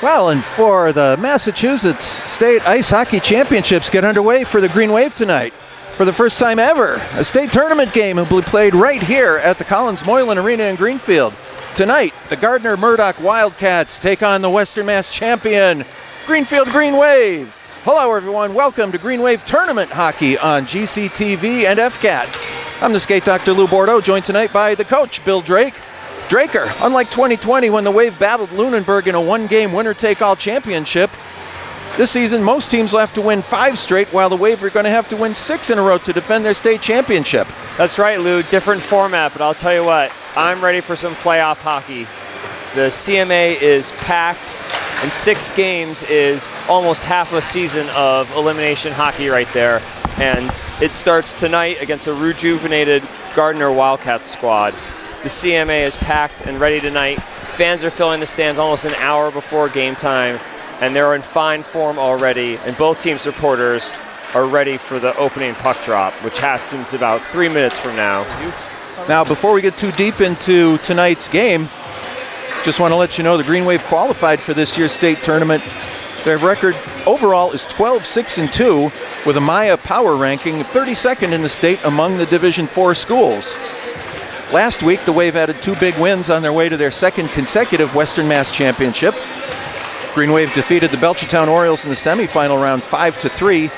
Well, and for the Massachusetts State Ice Hockey Championships get underway for the Green Wave tonight. For the first time ever, a state tournament game will be played right here at the Collins Moylan Arena in Greenfield. Tonight, the Gardner Wildcats take on the Western Mass champion, Greenfield Green Wave. Hello, everyone. Welcome to Green Wave Tournament Hockey on GCTV and FCAT. I'm the skate doctor Lou Bordeaux, joined tonight by the coach, Bill Draker. Unlike 2020 when the Wave battled Lunenburg in a one-game winner-take-all championship, this season most teams will have to win 5 straight, while the Wave are going to have to win 6 in a row to defend their state championship. That's right, Lou. Different format, but I'll tell you what, I'm ready for some playoff hockey. The CMA is packed, and 6 games is almost half a season of elimination hockey right there. And it starts tonight against a rejuvenated Gardner Wildcats squad. The CMA is packed and ready tonight. Fans are filling the stands almost an hour before game time, and they're in fine form already, and both team supporters are ready for the opening puck drop, which happens about 3 minutes from now. Now, before we get too deep into tonight's game, just want to let you know the Green Wave qualified for this year's state tournament. Their record overall is 12-6-2 with a Maya power ranking of 32nd in the state among the Division IV schools. Last week, the Wave added 2 big wins on their way to their second consecutive Western Mass Championship. Green Wave defeated the Belchertown Orioles in the semifinal round 5-3,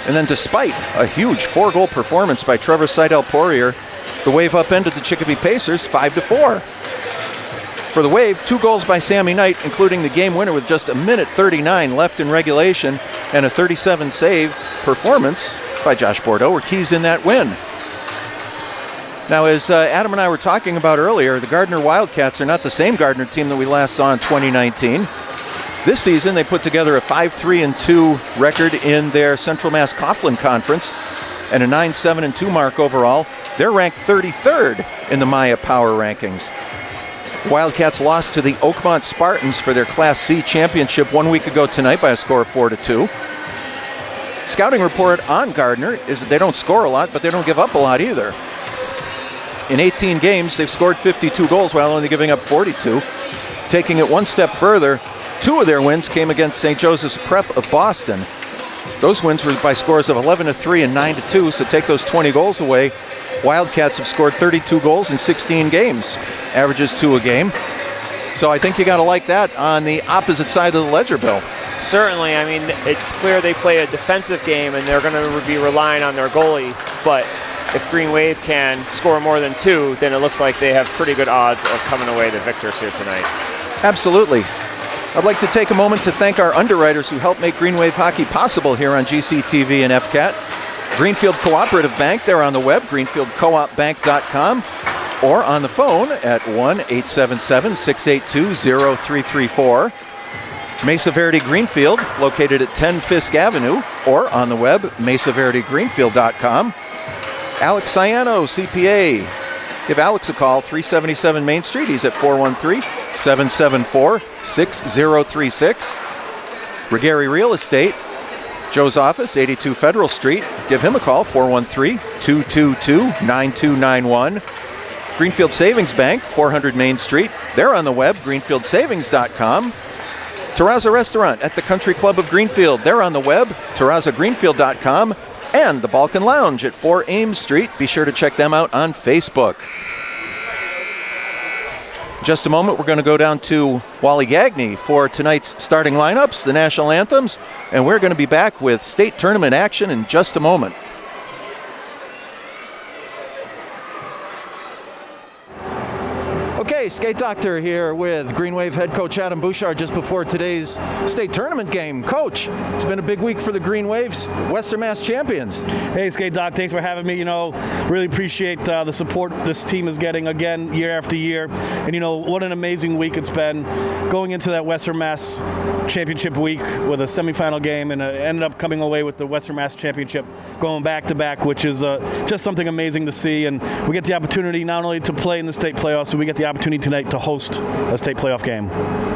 and then despite a huge 4-goal performance by Trevor Seidel-Poirier, the Wave upended the Chicopee Pacers 5-4. For the Wave, 2 goals by Sammy Knight, including the game winner with just 1:39 left in regulation, and a 37-save performance by Josh Bordeaux were keys in that win. Now, as Adam and I were talking about earlier, the Gardner Wildcats are not the same Gardner team that we last saw in 2019. This season, they put together a 5-3-2 record in their Central Mass Coughlin Conference and a 9-7-2 mark overall. They're ranked 33rd in the Maya Power rankings. Wildcats lost to the Oakmont Spartans for their Class C championship 1 week ago tonight by a score of 4-2. Scouting report on Gardner is that they don't score a lot, but they don't give up a lot either. In 18 games, they've scored 52 goals while only giving up 42. Taking it one step further, 2 of their wins came against St. Joseph's Prep of Boston. Those wins were by scores of 11-3 and 9-2, so take those 20 goals away. Wildcats have scored 32 goals in 16 games, averages 2 a game. So I think you got to like that on the opposite side of the ledger, Bill. Certainly. I mean, it's clear they play a defensive game, and they're going to be relying on their goalie, but if Green Wave can score more than 2, then it looks like they have pretty good odds of coming away the victors here tonight. Absolutely. I'd like to take a moment to thank our underwriters who help make Green Wave hockey possible here on GCTV and FCAT. Greenfield Cooperative Bank, they're on the web, greenfieldcoopbank.com, or on the phone at 1-877-682-0334. Mesa Verde Greenfield, located at 10 Fisk Avenue, or on the web, mesaverdegreenfield.com. Alex Ciano, CPA. Give Alex a call, 377 Main Street. He's at 413-774-6036. Regary Real Estate, Joe's office, 82 Federal Street. Give him a call, 413-222-9291. Greenfield Savings Bank, 400 Main Street. They're on the web, greenfieldsavings.com. Terrazza Restaurant at the Country Club of Greenfield. They're on the web, terrazzagreenfield.com. And the Balkan Lounge at 4 Ames Street. Be sure to check them out on Facebook. Just a moment, we're going to go down to Wally Gagne for tonight's starting lineups, the national anthems, and we're going to be back with state tournament action in just a moment. Okay, Skate Doctor here with Green Wave head coach Adam Bouchard just before today's state tournament game. Coach, it's been a big week for the Green Waves, Western Mass champions. Hey, Skate Doc, thanks for having me. Really appreciate the support this team is getting again year after year. And, what an amazing week it's been going into that Western Mass championship week with a semifinal game, and ended up coming away with the Western Mass championship going back to back, which is just something amazing to see. And we get the opportunity not only to play in the state playoffs, but we get the opportunity tonight to host a state playoff game.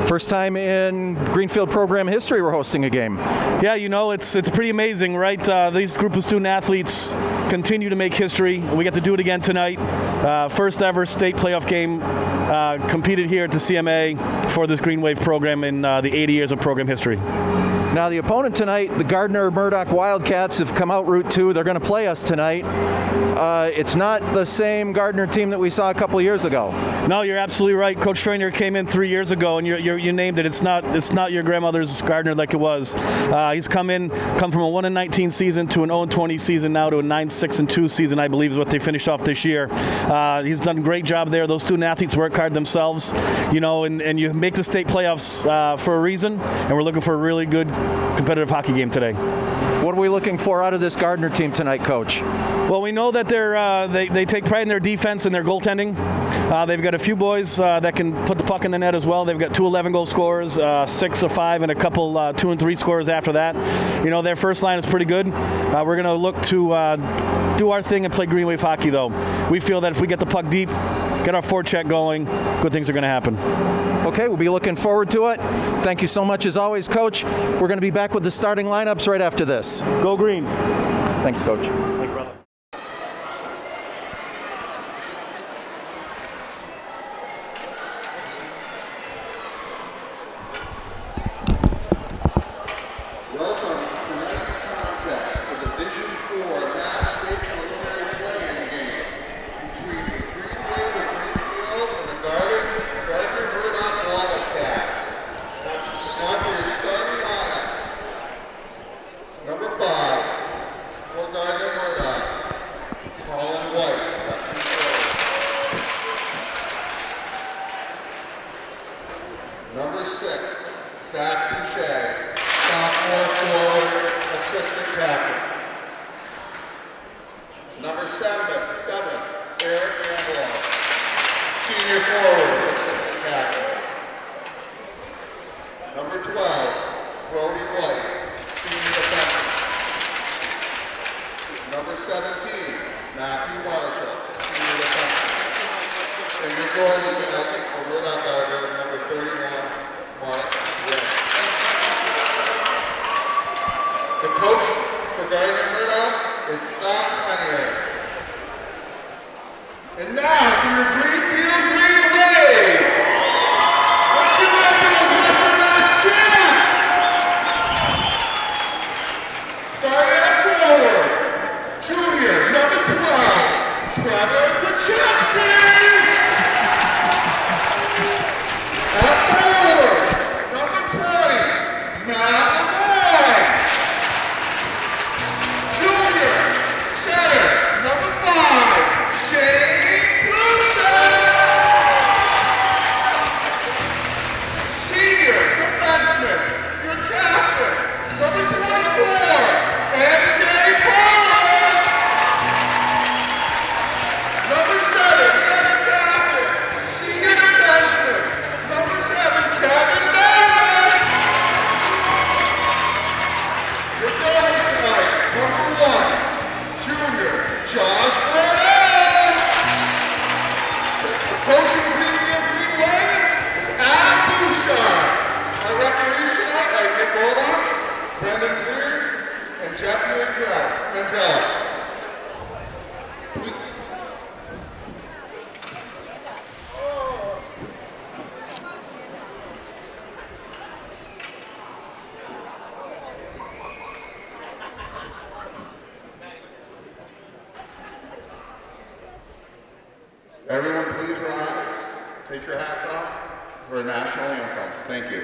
First time in Greenfield program history we're hosting a game. Yeah, it's pretty amazing, right? These group of student athletes continue to make history. We get to do it again tonight. First ever state playoff game competed here at the CMA for this Green Wave program in the 80 years of program history. Now the opponent tonight, the Gardner Wildcats, have come out Route 2. They're going to play us tonight. It's not the same Gardner team that we saw a couple years ago. No, you're absolutely right. Coach Trainer came in 3 years ago, and you named it. It's not your grandmother's Gardner like it was. He's come from a 1-19 season to an 0-20 season, now to a 9-6-2 season, I believe is what they finished off this year. He's done a great job there. Those student athletes work hard themselves, and you make the state playoffs for a reason, and we're looking for a really good competitive hockey game today. What are we looking for out of this Gardner team tonight, Coach? Well, we know that they take pride in their defense and their goaltending. They've got a few boys that can put the puck in the net as well. They've got 2 11-goal scorers, 6 of 5, and a couple 2 and 3 scorers after that. Their first line is pretty good. We're going to look to do our thing and play Green Wave hockey, though. We feel that if we get the puck deep, get our forecheck going, good things are going to happen. Okay, we'll be looking forward to it. Thank you so much as always, Coach. We're going to be back with the starting lineups right after this. Go Green. Thanks, Coach. Thank you, brother. Welcome to tonight's contest, the Division IV Mass State Preliminary Play-In game between the Greenfield of Greenfield and the Gardner Wildcats. That's on your starting lineup. Number 5, for Gardner Murdoch, Colin White, freshman forward. Number 6, Zach Boucher, sophomore forward, assistant captain. Number 7, Eric Angelo, senior forward, assistant captain. Number 12, Brody White, senior defenseman. Number 17, Matthew Marshall, senior defenseman. And your goalie tonight for Murdoch Gardner, number 31, Mark West. The coach for Gardner Murdoch is Scott Honeyard. And now for your Greenfield Green Wave. Let's give it up for the Western Mass champs. Starting at forward, junior, number 12, Trevor Kuchowski. At forward, number 20, Matt LeBoy. Junior, center, number 5, Shane Brewster. Senior defenseman, your captain, number 24, MJ Pollard. Number 7, another captain, senior defenseman, number 7, Kevin Bowman. Your goalie tonight, number 1, junior, Josh Burnett. The coach of the Greenfield Green Wave is Adam Bouchard. Our referees tonight are Nick Orlock, Brendan Greer, and Jeff Mandela. Everyone please rise. take your hats off for the national anthem. Thank you.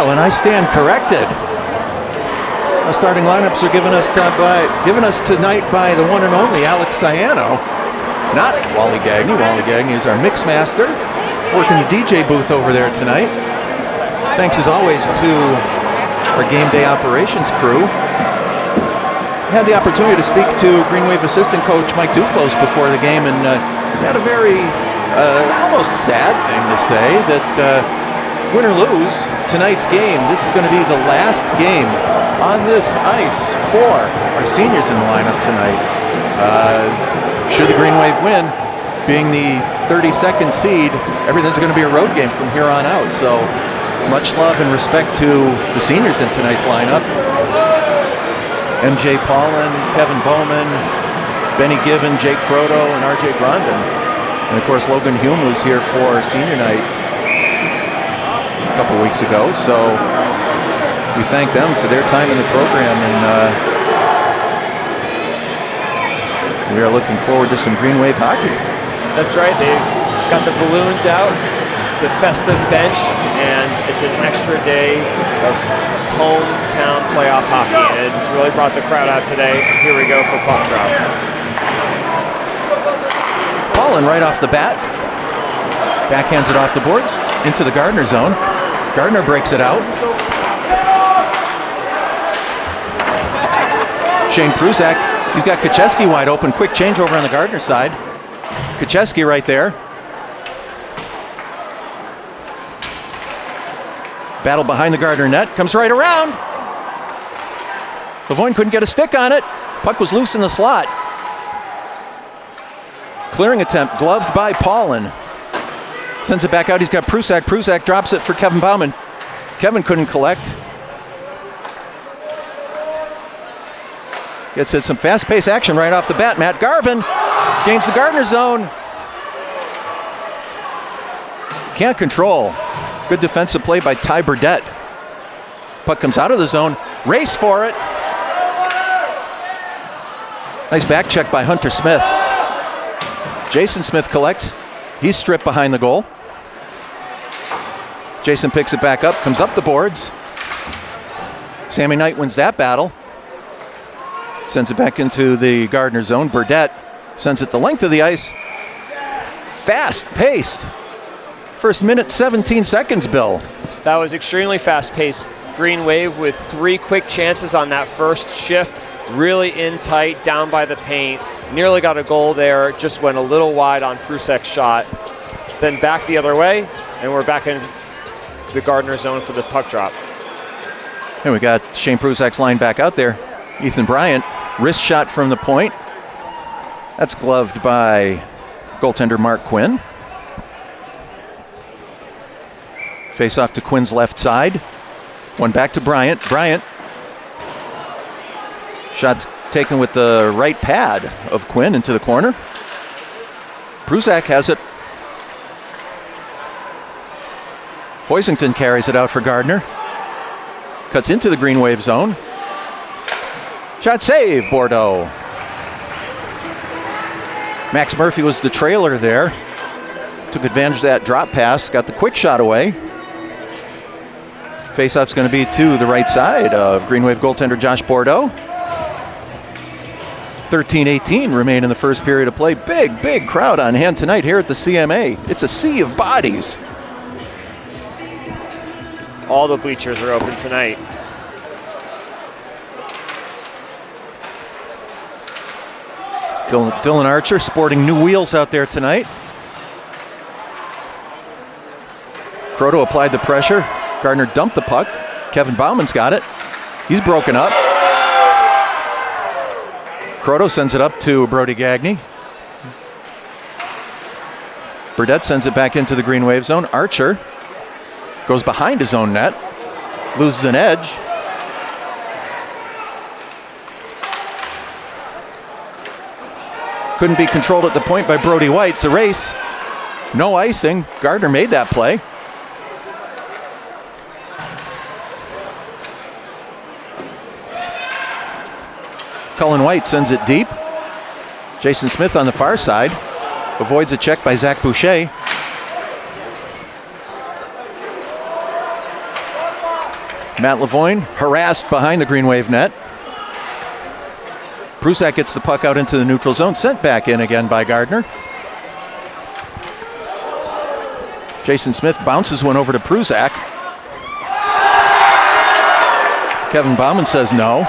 Well, and I stand corrected. Our starting lineups are given us tonight by the one and only Alex Ciano, not Wally Gagne. Wally Gagne is our mix master, working the DJ booth over there tonight. Thanks as always to our game day operations crew. I had the opportunity to speak to Green Wave assistant coach Mike Duclos before the game, and had a very almost sad thing to say that win or lose tonight's game, this is going to be the last game on this ice for our seniors in the lineup tonight. Should the Green Wave win, being the 32nd seed, everything's going to be a road game from here on out. So much love and respect to the seniors in tonight's lineup. MJ Paulin, Kevin Bowman, Benny Given, Jake Croto, and RJ Grondin. And of course Logan Hume was here for senior night a couple weeks ago, so we thank them for their time in the program, and we are looking forward to some Green Wave hockey. That's right, they've got the balloons out, it's a festive bench, and it's an extra day of hometown playoff hockey, and it's really brought the crowd out today. Here we go for puck drop. Paulin right off the bat, backhands it off the boards into the Gardner zone. Gardner breaks it out. Shane Prusak, he's got Kucheski wide open. Quick changeover on the Gardner side. Kucheski right there. Battle behind the Gardner net. Comes right around. Lavoine couldn't get a stick on it. Puck was loose in the slot. Clearing attempt, gloved by Paulin. Sends it back out, he's got Prusak. Prusak drops it for Kevin Bauman. Kevin couldn't collect. Gets it some fast-paced action right off the bat. Matt Garvin gains the Gardner zone. Can't control. Good defensive play by Ty Burdette. Puck comes out of the zone. Race for it. Nice back check by Hunter Smith. Jason Smith collects. He's stripped behind the goal. Jason picks it back up, comes up the boards. Sammy Knight wins that battle. Sends it back into the Gardner zone. Burdette sends it the length of the ice. Fast-paced. First minute, 17 seconds, Bill. That was extremely fast-paced. Green Wave with 3 quick chances on that first shift. Really in tight, down by the paint. Nearly got a goal there, just went a little wide on Prusak's shot. Then back the other way, and we're back in the Gardner zone for the puck drop. And we got Shane Prusak's line back out there. Ethan Bryant, wrist shot from the point. That's gloved by Goaltender Mark Quinn. Face off to Quinn's left side. One back to Bryant. Bryant. Shot taken with the right pad of Quinn into the corner. Pruzak has it. Hoisington carries it out for Gardner. Cuts into the Green Wave zone. Shot save, Bordeaux. Max Murphy was the trailer there. Took advantage of that drop pass, got the quick shot away. Faceoff's going to be to the right side of Green Wave goaltender Josh Bordeaux. 13-18 remain in the first period of play. Big crowd on hand tonight here at the CMA. It's a sea of bodies. All the bleachers are open tonight. Dylan Archer sporting new wheels out there tonight. Croto applied the pressure. Gardner dumped the puck. Kevin Bauman's got it. He's broken up. Croto sends it up to Brody Gagne. Burdette sends it back into the Green Wave zone. Archer goes behind his own net. Loses an edge. Couldn't be controlled at the point by Brody White. It's a race. No icing. Gardner made that play. Cullen White sends it deep. Jason Smith on the far side. Avoids a check by Zach Boucher. Matt Lavoine harassed behind the Green Wave net. Pruzak gets the puck out into the neutral zone. Sent back in again by Gardner. Jason Smith bounces one over to Pruzak. Kevin Bauman says no.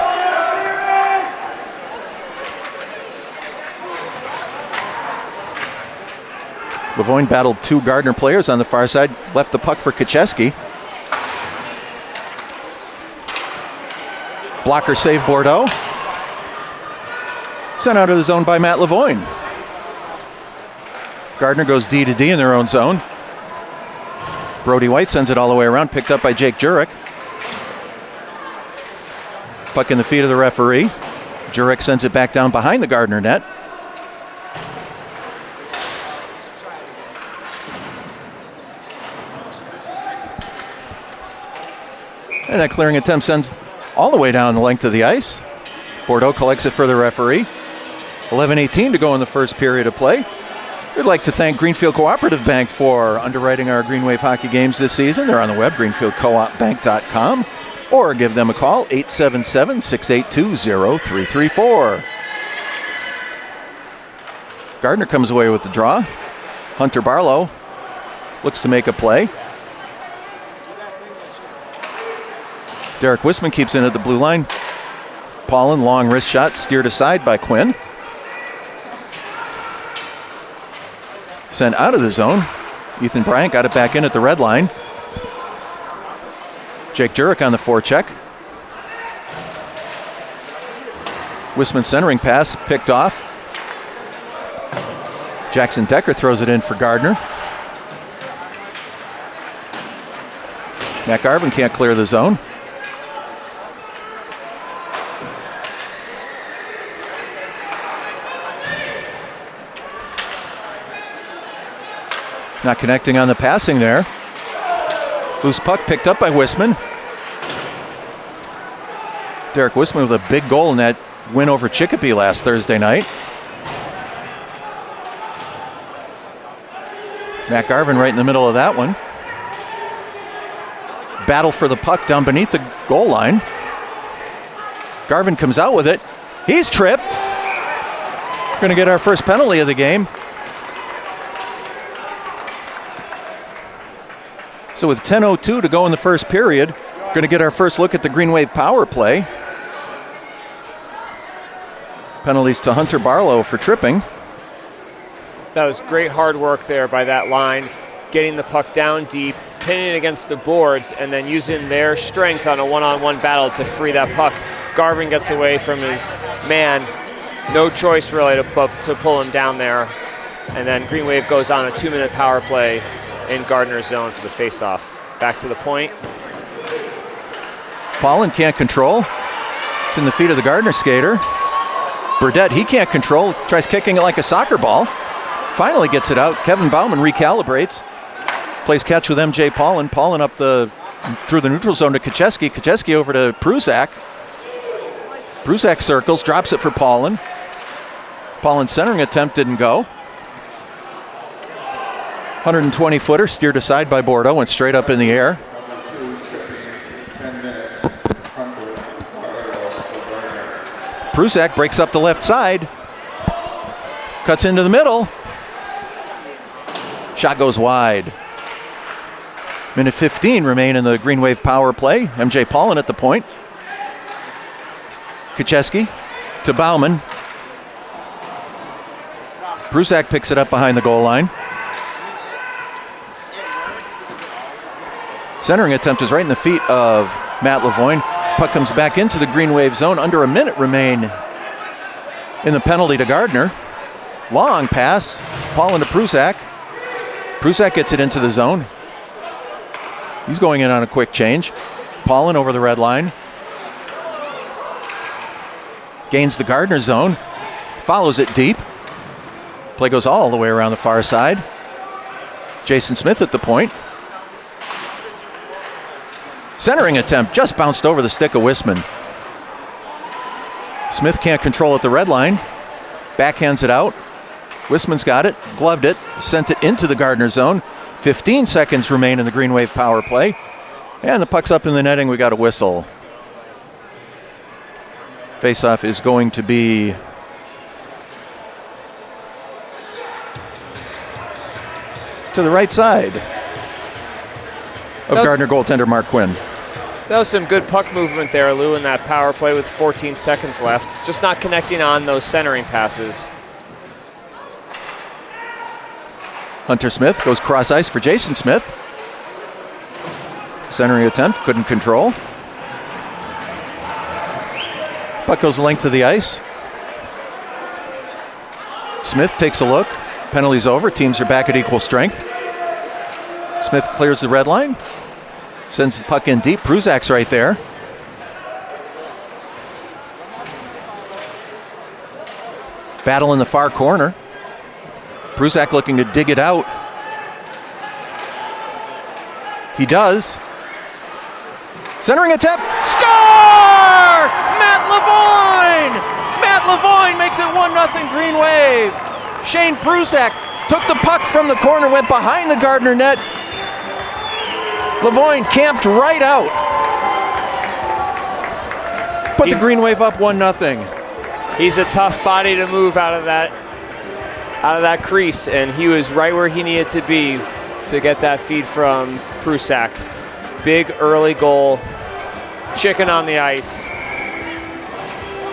Lavoine battled two Gardner players on the far side. Left the puck for Kacheski. Blocker save Bordeaux. Sent out of the zone by Matt Lavoine. Gardner goes D to D in their own zone. Brody White sends it all the way around, picked up by Jake Jurek. Puck in the feet of the referee. Jurek sends it back down behind the Gardner net. And that clearing attempt sends all the way down the length of the ice. Bordeaux collects it for the referee. 11:18 to go in the first period of play. We'd like to thank Greenfield Cooperative Bank for underwriting our Green Wave hockey games this season. They're on the web, greenfieldcoopbank.com, or give them a call, 877-682-0334. Gardner comes away with the draw. Hunter Barlow looks to make a play. Derek Wisman keeps in at the blue line. Paulin, long wrist shot, steered aside by Quinn. Sent out of the zone. Ethan Bryant got it back in at the red line. Jake Jurek on the forecheck. Wisman centering pass, picked off. Jackson Decker throws it in for Gardner. Matt Garvin can't clear the zone. Not connecting on the passing there. Loose puck picked up by Wisman. Derek Wisman with a big goal in that win over Chicopee last Thursday night. Matt Garvin right in the middle of that one. Battle for the puck down beneath the goal line. Garvin comes out with it. He's tripped. Going to get our first penalty of the game. So with 10:02 to go in the first period, going to get our first look at the Green Wave power play. Penalties to Hunter Barlow for tripping. That was great hard work there by that line, getting the puck down deep, pinning it against the boards, and then using their strength on a one-on-one battle to free that puck. Garvin gets away from his man. No choice really to pull him down there. And then Green Wave goes on a 2-minute power play in Gardner's zone for the face-off. Back to the point. Paulin can't control. It's in the feet of the Gardner skater. Burdett, he can't control. Tries kicking it like a soccer ball. Finally gets it out. Kevin Bauman recalibrates. Plays catch with MJ Paulin. Paulin up through the neutral zone to Kacheski. Kacheski over to Pruzak. Pruzak circles, drops it for Paulin. Paulin's centering attempt didn't go. 120-footer steered aside by Bordeaux, went straight up in the air. Number 2, chipping 10 minutes. Hunter, Pruzak breaks up the left side. Cuts into the middle. Shot goes wide. Minute 15 remain in the Green Wave power play. MJ Paulin at the point. Kacheski to Bauman. Pruzak picks it up behind the goal line. Centering attempt is right in the feet of Matt Lavoine. Puck comes back into the Green Wave zone. Under a minute remain in the penalty to Gardner. Long pass. Paulin to Pruzak. Pruzak gets it into the zone. He's going in on a quick change. Paulin over the red line. Gains the Gardner zone. Follows it deep. Play goes all the way around the far side. Jason Smith at the point. Centering attempt just bounced over the stick of Wisman. Smith can't control at the red line. Backhands it out. Wisman's got it, gloved it, sent it into the Gardner zone. 15 seconds remain in the Green Wave power play. And the puck's up in the netting. We got a whistle. Faceoff is going to be to the right side of Gardner goaltender Mark Quinn. That was some good puck movement there, Lou, in that power play with 14 seconds left. Just not connecting on those centering passes. Hunter Smith goes cross ice for Jason Smith. Centering attempt, couldn't control. Puck goes the length of the ice. Smith takes a look. Penalty's over. Teams are back at equal strength. Smith clears the red line. Sends the puck in deep. Pruzak's right there. Battle in the far corner. Pruzak looking to dig it out. He does. Centering attempt. Score! Matt Lavoine! Matt Lavoine makes it 1-0 Green Wave. Shane Pruzak took the puck from the corner, went behind the Gardner net. Lavoine camped right out. Put the Green Wave up 1-0. He's a tough body to move out of that crease, and he was right where he needed to be to get that feed from Pruzak. Big early goal. Chicken on the ice.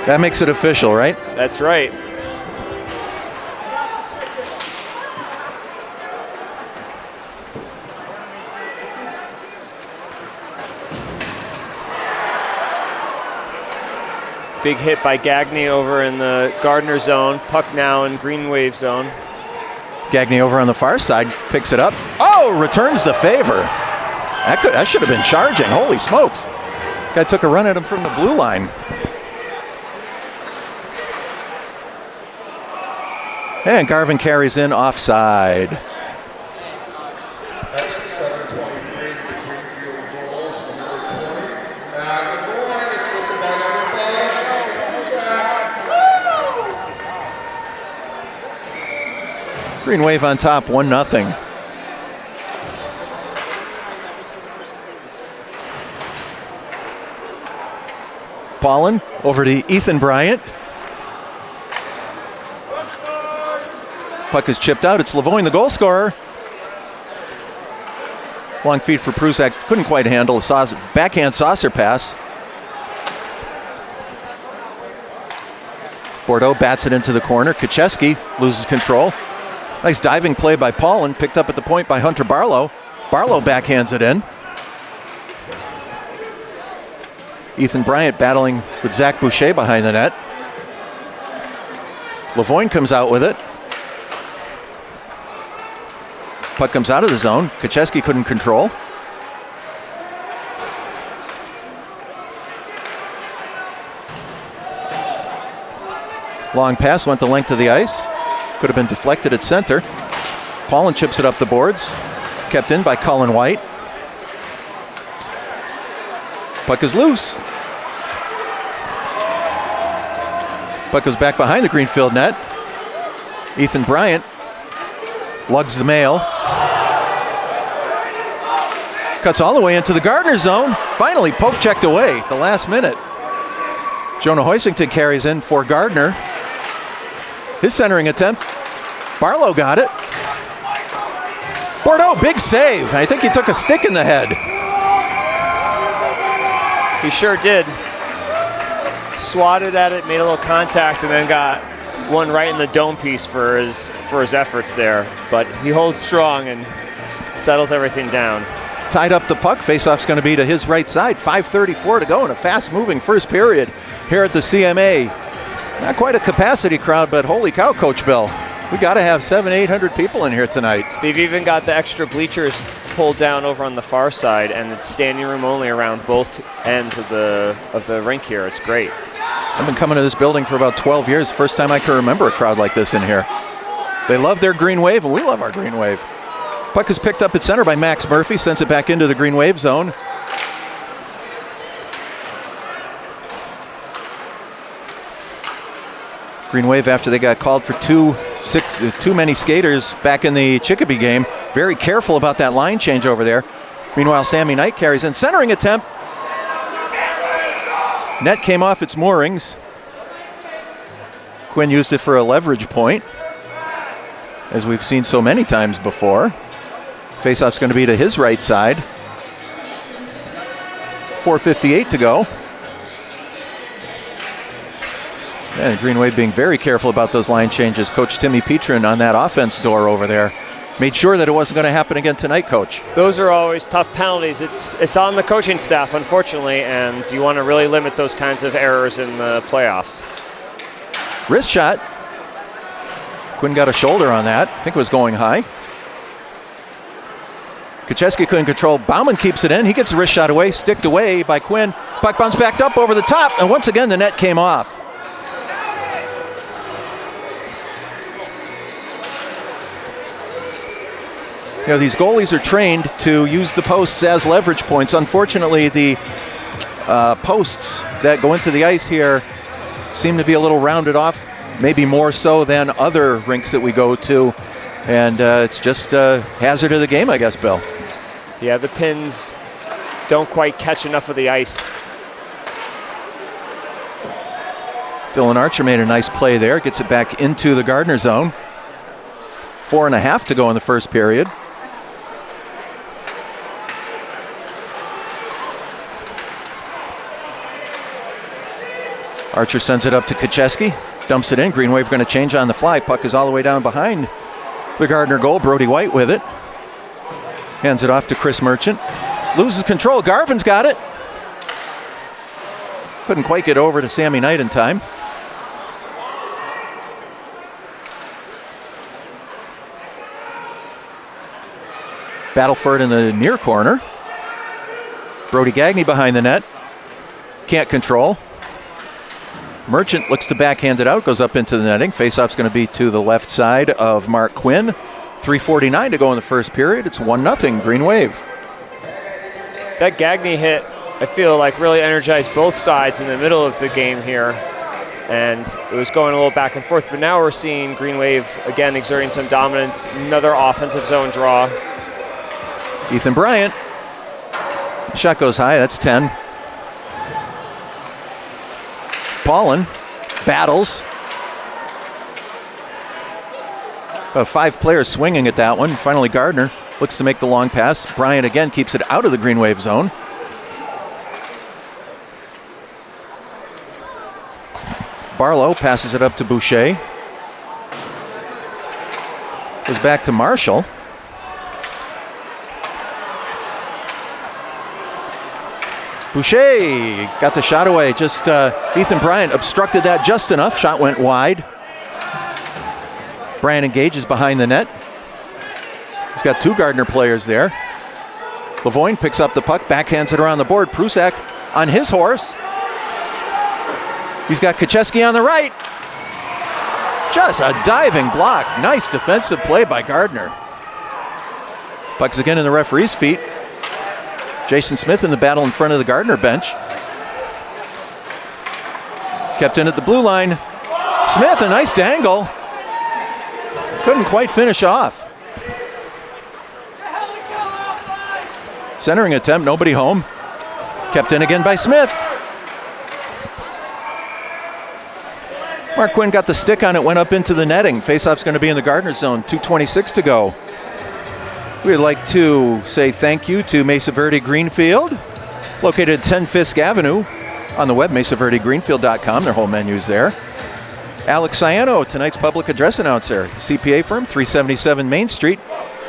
That makes it official, right? That's right. Big hit by Gagne over in the Gardner zone. Puck now in Green Wave zone. Gagne over on the far side, picks it up. Oh, returns the favor. That should have been charging. Holy smokes. Guy took a run at him from the blue line. And Garvin carries in offside. That's 7:23 to Greenfield goals. Number 20, Matt Lavoine. It's just about number 5. Green Wave on top, 1-0. Paulin over to Ethan Bryant. Puck is chipped out. It's Lavoine, the goal scorer. Long feed for Pruzak. Couldn't quite handle a backhand saucer pass. Bordeaux bats it into the corner. Kacheski loses control. Nice diving play by Paulin. Picked up at the point by Hunter Barlow. Barlow backhands it in. Ethan Bryant battling with Zach Boucher behind the net. Lavoine comes out with it. Puck comes out of the zone. Kucheski couldn't control. Long pass went the length of the ice. Could have been deflected at center. Paulin chips it up the boards. Kept in by Cullen White. Puck is loose. Puck goes back behind the Greenfield net. Ethan Bryant lugs the mail. Cuts all the way into the Gardner zone. Finally poke checked away at the last minute. Jonah Hoisington carries in for Gardner. His centering attempt. Barlow got it. Bordeaux, big save. I think he took a stick in the head. He sure did. Swatted at it, made a little contact, and then got one right in the dome piece for his efforts there. But he holds strong and settles everything down. Tied up the puck. Faceoff's going to be to his right side. 5:34 to go in a fast-moving first period here at the CMA. Not quite a capacity crowd, but holy cow, Coach Bill. We got to have 700-800 people in here tonight. They've even got the extra bleachers pulled down over on the far side, and it's standing room only around both ends of the rink here. It's great. I've been coming to this building for about 12 years. First time I can remember a crowd like this in here. They love their green wave, and we love our green wave. Puck is picked up at center by Max Murphy, sends it back into the green wave zone. Green Wave, after they got called for too many skaters back in the Chicopee game, very careful about that line change over there. Meanwhile, Sammy Knight carries in. Centering attempt. Net came off its moorings. Quinn used it for a leverage point, as we've seen so many times before. Faceoff's going to be to his right side. 4:58 to go. And Green Wave being very careful about those line changes. Coach Timmy Petrin on that offense door over there made sure that it wasn't going to happen again tonight, Coach. Those are always tough penalties. It's on the coaching staff, unfortunately, and you want to really limit those kinds of errors in the playoffs. Wrist shot. Quinn got a shoulder on that. I think it was going high. Kucheski couldn't control. Bauman keeps it in. He gets the wrist shot away, sticked away by Quinn. Puck bounced back up over the top, and once again the net came off. You know, these goalies are trained to use the posts as leverage points. Unfortunately, the posts that go into the ice here seem to be a little rounded off, maybe more so than other rinks that we go to. And it's just a hazard of the game, I guess, Bill. Yeah, the pins don't quite catch enough of the ice. Dylan Archer made a nice play there. Gets it back into the Gardner zone. 4.5 to go in the first period. Archer sends it up to Kucheski. Dumps it in. Green Wave going to change on the fly. Puck is all the way down behind the Gardner goal. Brody White with it. Hands it off to Chris Merchant. Loses control. Garvin's got it. Couldn't quite get over to Sammy Knight in time. Battleford in the near corner. Brody Gagne behind the net. Can't control. Merchant looks to backhand it out, goes up into the netting. Faceoff's going to be to the left side of Mark Quinn. 3:49 to go in the first period. It's 1-0 Green Wave. That Gagne hit, I feel like, really energized both sides in the middle of the game here. And it was going a little back and forth, but now we're seeing Green Wave again exerting some dominance. Another offensive zone draw. Ethan Bryant. Shot goes high, that's 10. Paulin battles. 5 players swinging at that one. Finally, Gardner looks to make the long pass. Bryant again keeps it out of the Green Wave zone. Barlow passes it up to Boucher. Goes back to Marshall. Boucher got the shot away. Just Ethan Bryant obstructed that just enough. Shot went wide. Bryant engages behind the net. He's got 2 Gardner players there. Lavoine picks up the puck, backhands it around the board. Prusak on his horse. He's got Kacheski on the right. Just a diving block. Nice defensive play by Gardner. Puck's again in the referee's feet. Jason Smith in the battle in front of the Gardner bench. Kept in at the blue line. Smith, a nice dangle. Couldn't quite finish off. Centering attempt, nobody home. Kept in again by Smith. Mark Quinn got the stick on it, went up into the netting. Faceoff's going to be in the Gardner zone, 2:26 to go. We'd like to say thank you to Mesa Verde Greenfield, located at 10 Fisk Avenue. On the web, mesaverdegreenfield.com. Their whole menu's there. Alex Ciano, tonight's public address announcer. CPA firm, 377 Main Street.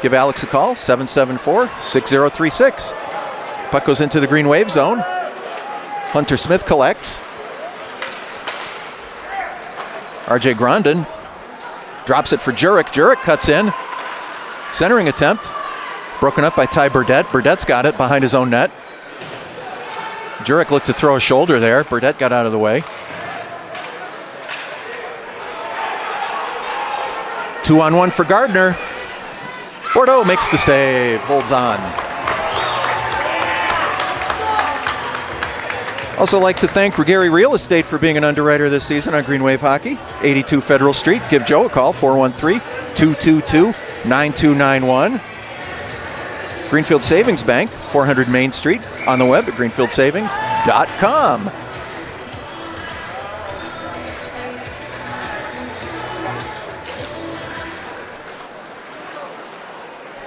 Give Alex a call, 774-6036. Puck goes into the Green Wave zone. Hunter Smith collects. RJ Grondin drops it for Jurek. Jurek cuts in. Centering attempt. Broken up by Ty Burdett. Burdett's got it behind his own net. Jurek looked to throw a shoulder there. Burdett got out of the way. 2-on-1 for Gardner. Bordeaux makes the save, holds on. Also like to thank Gary Real Estate for being an underwriter this season on Green Wave Hockey. 82 Federal Street. Give Joe a call, 413-222-9291. Greenfield Savings Bank, 400 Main Street. On the web at greenfieldsavings.com.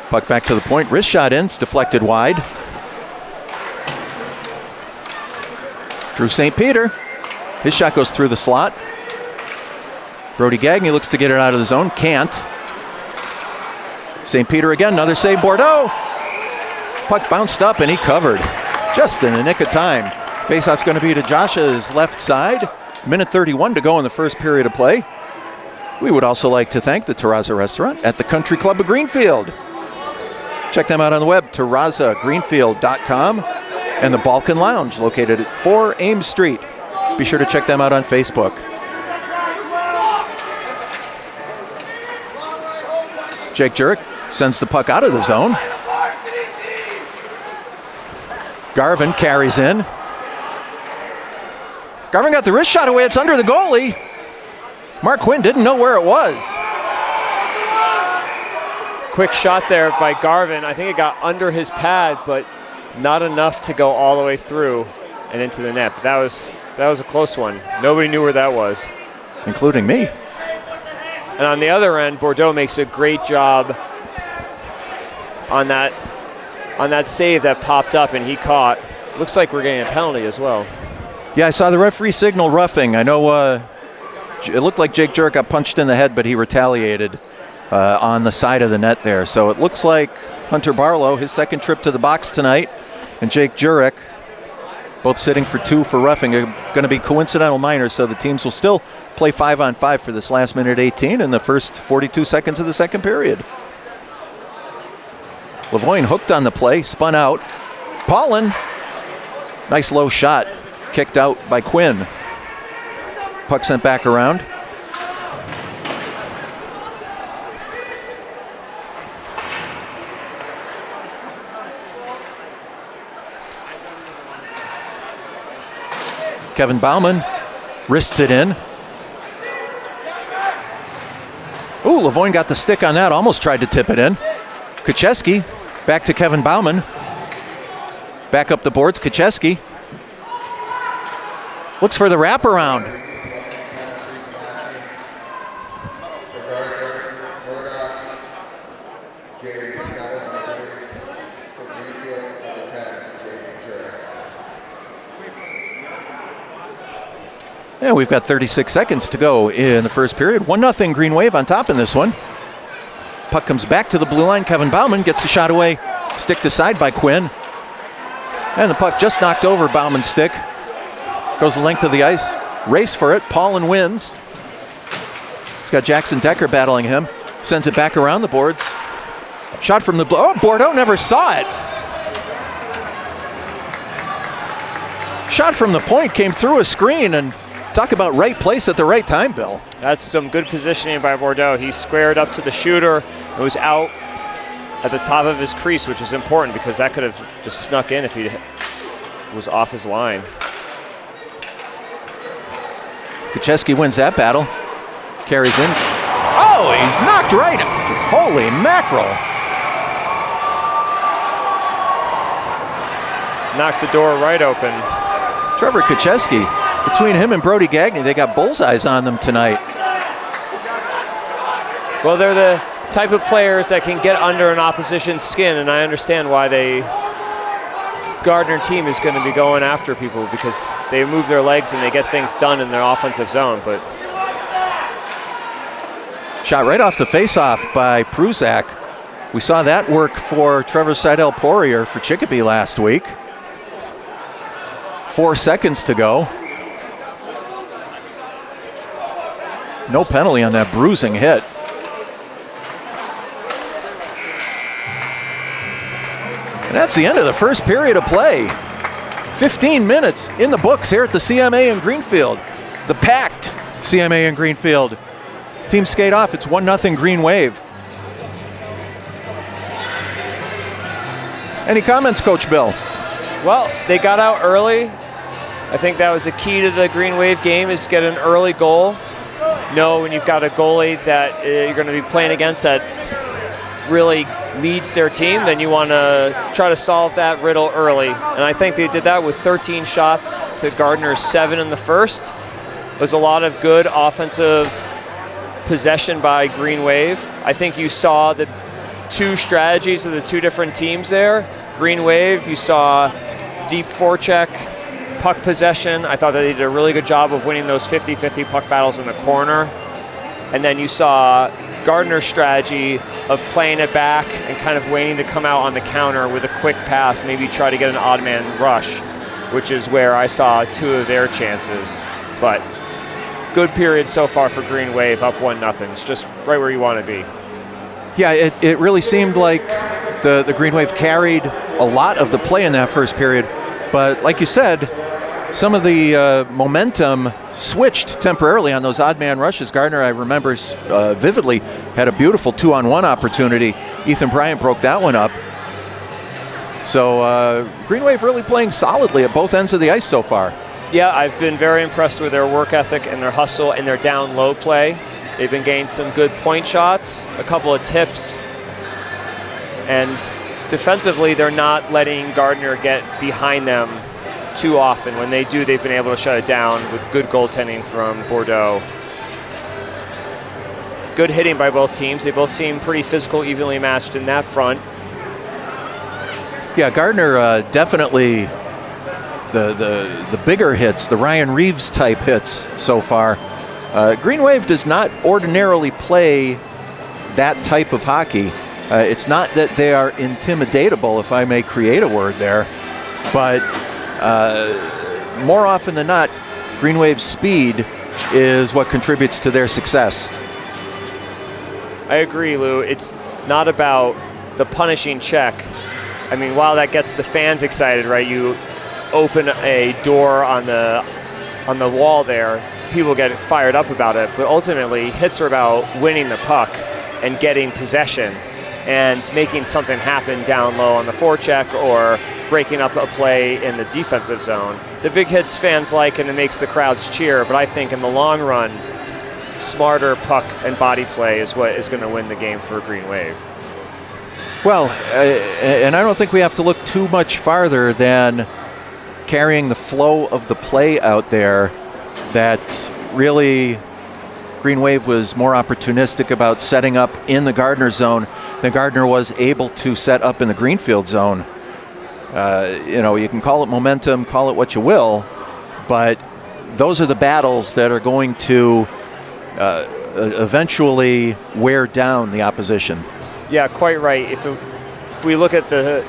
Puck back to the point. Wrist shot in. It's deflected wide. Drew St. Peter. His shot goes through the slot. Brody Gagné looks to get it out of the zone. Can't. St. Peter again. Another save. Bordeaux. Puck bounced up and he covered. Just in the nick of time. Faceoff's going to be to Josh's left side. Minute 31 to go in the first period of play. We would also like to thank the Terraza Restaurant at the Country Club of Greenfield. Check them out on the web, terrazagreenfield.com, and the Balkan Lounge, located at 4 Ames Street. Be sure to check them out on Facebook. Jake Jurek sends the puck out of the zone. Garvin carries in. Garvin got the wrist shot away. It's under the goalie. Mark Quinn didn't know where it was. Quick shot there by Garvin. I think it got under his pad, but not enough to go all the way through and into the net. But that was a close one. Nobody knew where that was, including me. And on the other end, Bordeaux makes a great job on that save that popped up and he caught. Looks like we're getting a penalty as well. Yeah, I saw the referee signal roughing. I know it looked like Jake Jurek got punched in the head, but he retaliated on the side of the net there. So it looks like Hunter Barlow, his second trip to the box tonight, and Jake Jurek, both sitting for 2 for roughing, are going to be coincidental minors, so the teams will still play 5-on-5 for this last minute 18 in the first 42 seconds of the second period. Lavoine hooked on the play, spun out. Paulin, nice low shot, kicked out by Quinn. Puck sent back around. Kevin Bauman wrists it in. Ooh, Lavoine got the stick on that, almost tried to tip it in. Kacheski, back to Kevin Bauman. Back up the boards, Kacheski. Looks for the wraparound. Yeah, we've got 36 seconds to go in the first period. 1-0 Green Wave on top in this one. Puck comes back to the blue line. Kevin Bauman gets the shot away. Sticked aside by Quinn. And the puck just knocked over Bauman's stick. Goes the length of the ice. Race for it. Paulin wins. He's got Jackson Decker battling him. Sends it back around the boards. Shot from the, oh, Bordeaux never saw it. Shot from the point came through a screen, and talk about right place at the right time, Bill. That's some good positioning by Bordeaux. He squared up to the shooter. It was out at the top of his crease, which is important because that could have just snuck in if he was off his line. Kucheski wins that battle. Carries in. Oh, he's knocked right. Holy mackerel. Knocked the door right open. Trevor Kucheski, between him and Brody Gagne, they got bullseyes on them tonight. Well, they're the type of players that can get under an opposition's skin, and I understand why the Gardner team is going to be going after people, because they move their legs and they get things done in their offensive zone. But shot right off the face-off by Pruzak. We saw that work for Trevor Seidel-Poirier for Chicopee last week. 4 seconds to go. No penalty on that bruising hit. And that's the end of the first period of play. 15 minutes in the books here at the CMA in Greenfield. The packed CMA in Greenfield. Teams skate off. It's 1-0 Green Wave. Any comments, Coach Bill? Well, they got out early. I think that was the key to the Green Wave game, is get an early goal. Know when you've got a goalie that you're going to be playing against that really leads their team, then you want to try to solve that riddle early. And I think they did that with 13 shots to Gardner's 7 in the first. There's a lot of good offensive possession by Green Wave. I think you saw the two strategies of the two different teams there. Green Wave, you saw deep forecheck, puck possession. I thought that they did a really good job of winning those 50-50 puck battles in the corner. And then you saw Gardner's strategy of playing it back and kind of waiting to come out on the counter with a quick pass, maybe try to get an odd man rush, which is where I saw 2 of their chances. But good period so far for Green Wave, up 1-0. It's just right where you want to be. Yeah, it really seemed like the Green Wave carried a lot of the play in that first period. But like you said, some of the momentum switched temporarily on those odd man rushes. Gardner, I remember vividly, had a beautiful 2-on-1 opportunity. Ethan Bryant broke that one up. So Green Wave really playing solidly at both ends of the ice so far. Yeah, I've been very impressed with their work ethic and their hustle and their down low play. They've been getting some good point shots, a couple of tips, and defensively they're not letting Gardner get behind them too often. When they do, they've been able to shut it down with good goaltending from Bordeaux. Good hitting by both teams. They both seem pretty physical, evenly matched in that front. Yeah, Gardner definitely the bigger hits, the Ryan Reeves type hits so far. Green Wave does not ordinarily play that type of hockey. It's not that they are intimidatable, if I may create a word there, but more often than not, Green Wave's speed is what contributes to their success. I agree, Lou. It's not about the punishing check. I mean, while that gets the fans excited, right? You open a door on the wall there, people get fired up about it, but ultimately hits are about winning the puck and getting possession and making something happen down low on the forecheck or breaking up a play in the defensive zone. The big hits fans like, and it makes the crowds cheer, but I think in the long run, smarter puck and body play is what is going to win the game for Green Wave. Well, and I don't think we have to look too much farther than carrying the flow of the play out there, that really Green Wave was more opportunistic about setting up in the Gardner zone than Gardner was able to set up in the Greenfield zone. You can call it momentum, call it what you will, but those are the battles that are going to eventually wear down the opposition. Yeah, quite right. If we look at the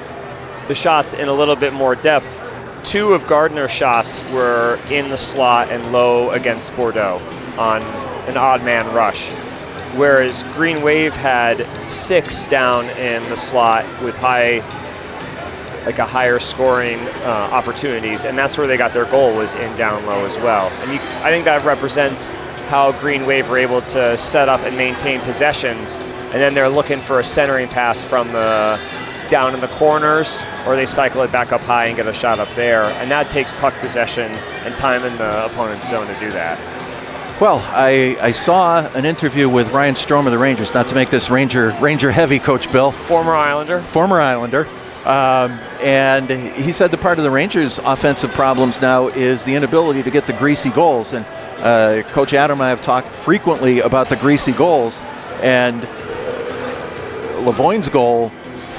shots in a little bit more depth, 2 of Gardner's shots were in the slot and low against Bordeaux on an odd man rush. whereas Green Wave had 6 down in the slot with higher scoring opportunities, and that's where they got their goal, was in down low as well. And I think that represents how Green Wave were able to set up and maintain possession, and then they're looking for a centering pass from the down in the corners, or they cycle it back up high and get a shot up there, and that takes puck possession and time in the opponent's zone to do that. Well, I saw an interview with Ryan Strome of the Rangers, not to make this Ranger heavy, Coach Bill. Former Islander. And he said the part of the Rangers' offensive problems now is the inability to get the greasy goals. And Coach Adam and I have talked frequently about the greasy goals, and Lavoigne's goal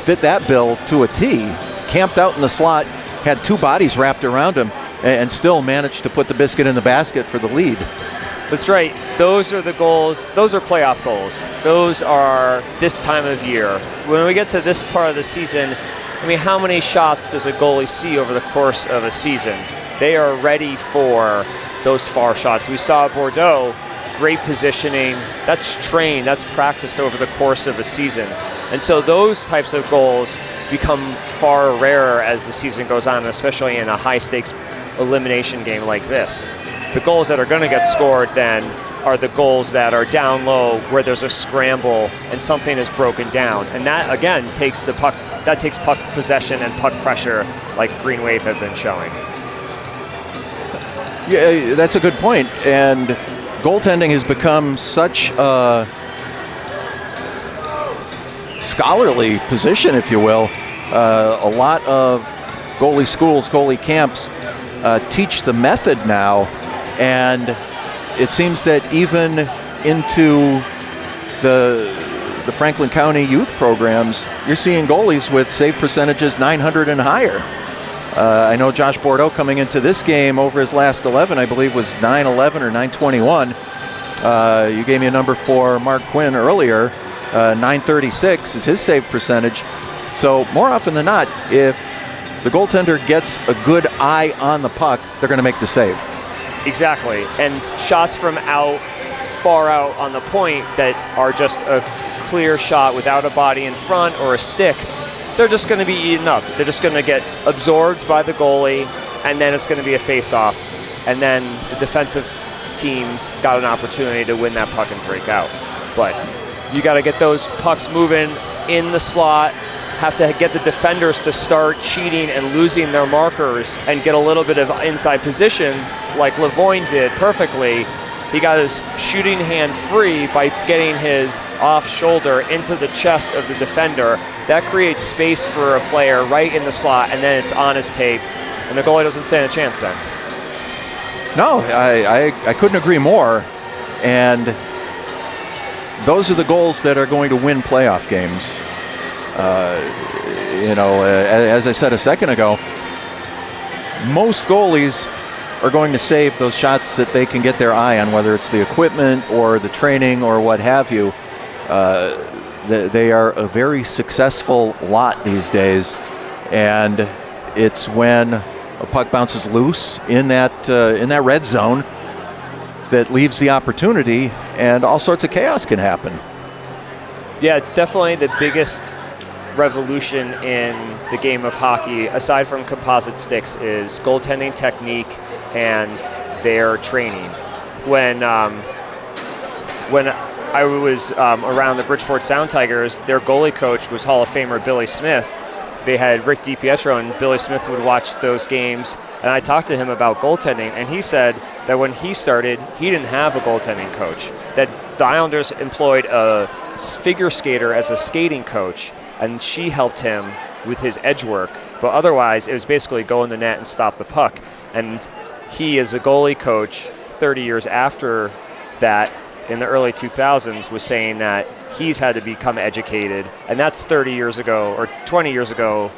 fit that bill to a T. Camped out in the slot, had 2 bodies wrapped around him, and still managed to put the biscuit in the basket for the lead. That's right. Those are the goals. Those are playoff goals. Those are this time of year. When we get to this part of the season, I mean, how many shots does a goalie see over the course of a season? They are ready for those far shots. We saw at Bordeaux, great positioning. That's trained. That's practiced over the course of a season. And so those types of goals become far rarer as the season goes on, especially in a high-stakes elimination game like this. The goals that are going to get scored then are the goals that are down low, where there's a scramble and something is broken down. And that, again, takes puck possession and puck pressure, like Green Wave have been showing. Yeah, that's a good point. And goaltending has become such a scholarly position, if you will. A lot of goalie schools, goalie camps teach the method now, and it seems that even into the Franklin County youth programs, you're seeing goalies with save percentages 900 and higher. I know Josh Bordeaux coming into this game over his last 11, I believe, was 911 or 921. You gave me a number for Mark Quinn earlier. 936 is his save percentage. So more often than not, if the goaltender gets a good eye on the puck, they're going to make the save. Exactly. And shots from far out on the point that are just a clear shot without a body in front or a stick, they're just going to be eaten up. They're just going to get absorbed by the goalie, and then it's going to be a face-off. And then the defensive teams got an opportunity to win that puck and break out. But you got to get those pucks moving in the slot, have to get the defenders to start cheating and losing their markers and get a little bit of inside position like Lavoigne did perfectly. He got his shooting hand free by getting his off shoulder into the chest of the defender. That creates space for a player right in the slot, and then it's on his tape, and the goalie doesn't stand a chance then. No, I couldn't agree more. And those are the goals that are going to win playoff games. As I said a second ago, most goalies are going to save those shots that they can get their eye on, whether it's the equipment or the training or what have you. They are a very successful lot these days, and it's when a puck bounces loose in that red zone that leaves the opportunity, and all sorts of chaos can happen. Yeah, it's definitely the biggest revolution in the game of hockey, aside from composite sticks, is goaltending technique and their training. When I was around the Bridgeport Sound Tigers, their goalie coach was Hall of Famer Billy Smith. They had Rick DiPietro, and Billy Smith would watch those games, and I talked to him about goaltending, and he said that when he started, he didn't have a goaltending coach, that the Islanders employed a figure skater as a skating coach, and she helped him with his edge work, but otherwise it was basically go in the net and stop the puck. And he, as a goalie coach 30 years after that, in the early 2000s, was saying that he's had to become educated, and that's 30 years ago or 20 years ago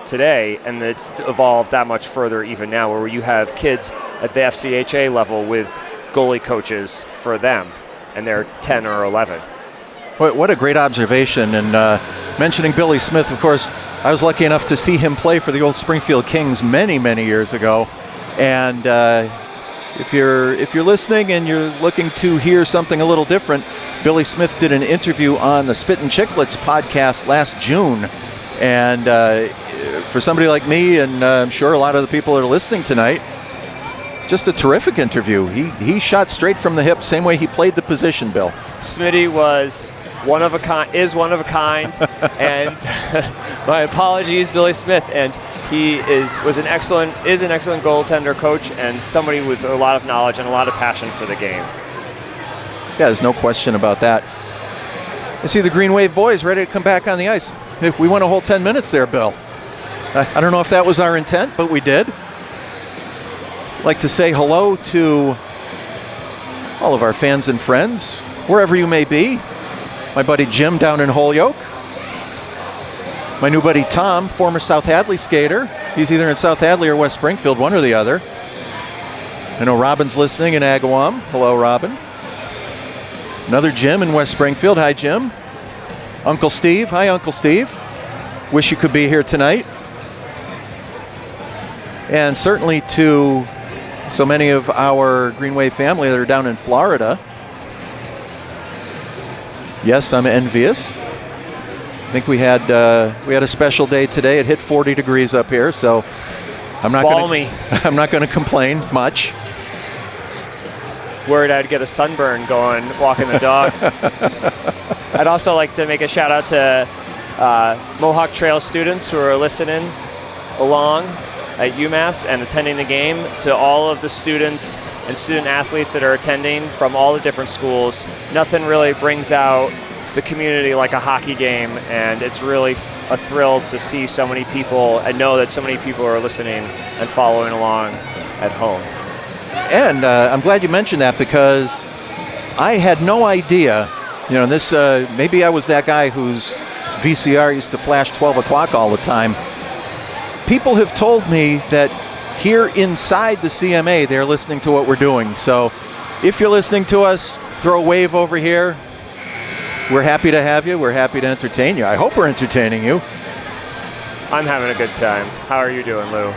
today, and it's evolved that much further even now, where you have kids at the FCHA level with goalie coaches for them, and they're 10 or 11. What a great observation. And mentioning Billy Smith, of course, I was lucky enough to see him play for the old Springfield Kings many, many years ago. And If you're listening and you're looking to hear something a little different, Billy Smith did an interview on the Spittin' Chicklets podcast last June. And for somebody like me, and I'm sure a lot of the people that are listening tonight, just a terrific interview. He shot straight from the hip, same way he played the position, Bill. Smitty was one of a kind, and my apologies, Billy Smith. And he is an excellent goaltender coach and somebody with a lot of knowledge and a lot of passion for the game. Yeah, there's no question about that. I see the Green Wave boys ready to come back on the ice. We went a whole 10 minutes there, Bill. I don't know if that was our intent, but we did. I'd like to say hello to all of our fans and friends, wherever you may be. My buddy Jim down in Holyoke. My new buddy Tom, former South Hadley skater. He's either in South Hadley or West Springfield, one or the other. I know Robin's listening in Agawam. Hello, Robin. Another Jim in West Springfield. Hi, Jim. Uncle Steve. Hi, Uncle Steve. Wish you could be here tonight. And certainly to so many of our Green Wave family that are down in Florida. Yes, I'm envious. I think we had a special day today. It hit 40 degrees up here, so I'm not going to complain much. Worried I'd get a sunburn going walking the dog. I'd also like to make a shout out to Mohawk Trail students who are listening along at UMass and attending the game, to all of the students and student athletes that are attending from all the different schools. Nothing really brings out the community like a hockey game, and it's really a thrill to see so many people and know that so many people are listening and following along at home. And I'm glad you mentioned that, because I had no idea, this maybe I was that guy whose VCR used to flash 12 o'clock all the time. People have told me that here inside the CMA, they're listening to what we're doing. So if you're listening to us, throw a wave over here. We're happy to have you. We're happy to entertain you. I hope we're entertaining you. I'm having a good time. How are you doing, Lou?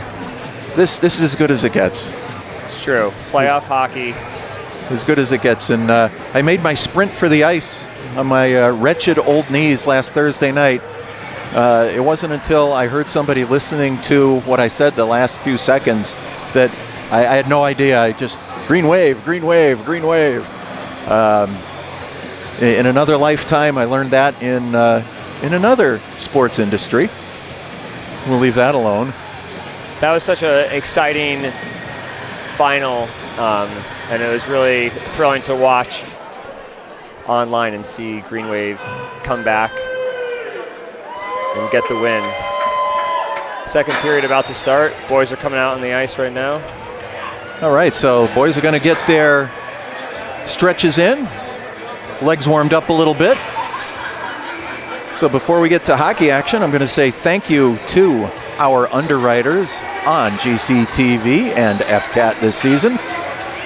This is as good as it gets. It's true. Playoff hockey. As good as it gets. And I made my sprint for the ice on my wretched old knees last Thursday night. It wasn't until I heard somebody listening to what I said the last few seconds that I had no idea. I just, green wave, green wave, green wave. In another lifetime, I learned that in another sports industry. We'll leave that alone. That was such an exciting final, and it was really thrilling to watch online and see Green Wave come back and get the win. Second period about to start. Boys are coming out on the ice right now. All right, so boys are going to get their stretches in. Legs warmed up a little bit. So before we get to hockey action, I'm going to say thank you to our underwriters on GCTV and FCAT this season.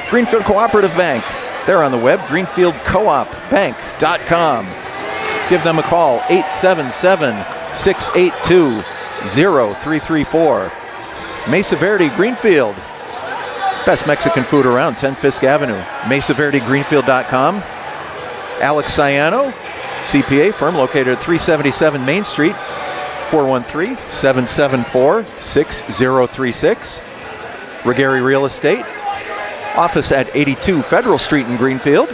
Greenfield Cooperative Bank. They're on the web, greenfieldcoopbank.com. Give them a call, 877-682-0334. Mesa Verde Greenfield. Best Mexican food around, 10 Fisk Avenue. MesaVerdeGreenfield.com. Alex Ciano, CPA firm located at 377 Main Street, 413-774-6036. Regari Real Estate, office at 82 Federal Street in Greenfield,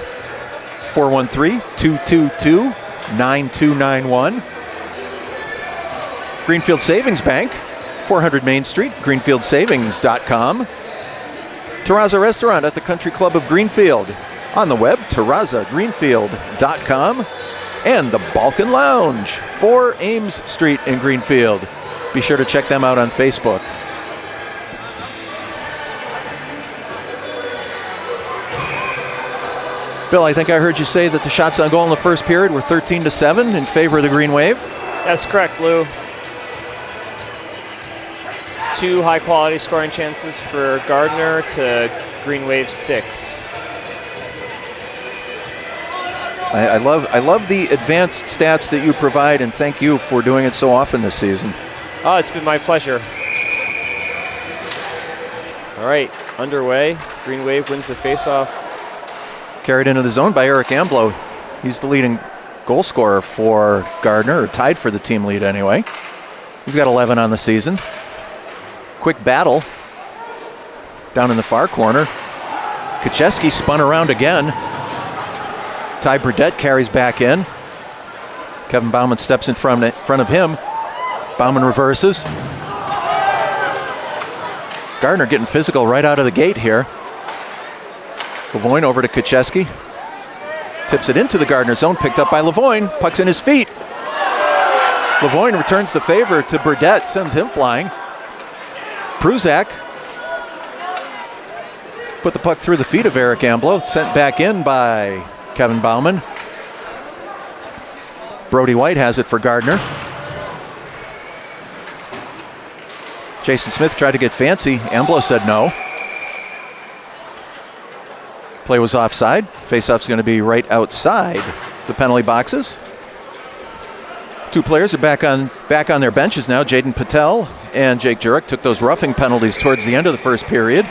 413-222-9291. Greenfield Savings Bank, 400 Main Street, greenfieldsavings.com. Terraza Restaurant at the Country Club of Greenfield. On the web, terrazagreenfield.com. And the Balkan Lounge, 4 Ames Street in Greenfield. Be sure to check them out on Facebook. Bill, I think I heard you say that the shots on goal in the first period were 13-7 in favor of the Green Wave. That's correct, Lou. 2 high-quality scoring chances for Gardner to Green Wave 6. I love the advanced stats that you provide, and thank you for doing it so often this season. Oh, it's been my pleasure. All right, underway. Green Wave wins the faceoff. Carried into the zone by Eric Amblo. He's the leading goal scorer for Gardner, or tied for the team lead anyway. He's got 11 on the season. Quick battle down in the far corner. Kucheski spun around again. Ty Burdett carries back in. Kevin Bauman steps in front of him. Bauman reverses. Gardner getting physical right out of the gate here. Lavoine over to Kucheski. Tips it into the Gardner zone, picked up by Lavoine. Puck's in his feet. Lavoine returns the favor to Burdett, sends him flying. Pruzak put the puck through the feet of Eric Amblo, sent back in by Kevin Bauman. Brody White has it for Gardner. Jason Smith tried to get fancy. Amblo said no. Play was offside. Faceoff's going to be right outside the penalty boxes. Two players are back on their benches now. Jaden Patel and Jake Jurek took those roughing penalties towards the end of the first period.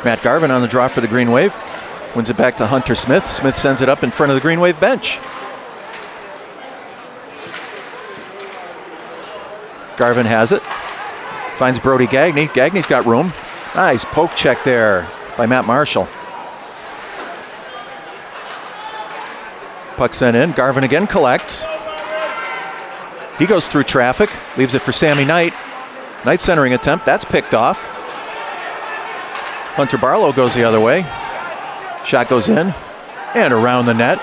Matt Garvin on the draw for the Green Wave. Wins it back to Hunter Smith. Smith sends it up in front of the Green Wave bench. Garvin has it. Finds Brody Gagne. Gagne's got room. Nice poke check there by Matt Marshall. Puck sent in. Garvin again collects. He goes through traffic. Leaves it for Sammy Knight. Knight centering attempt. That's picked off. Hunter Barlow goes the other way. Shot goes in and around the net.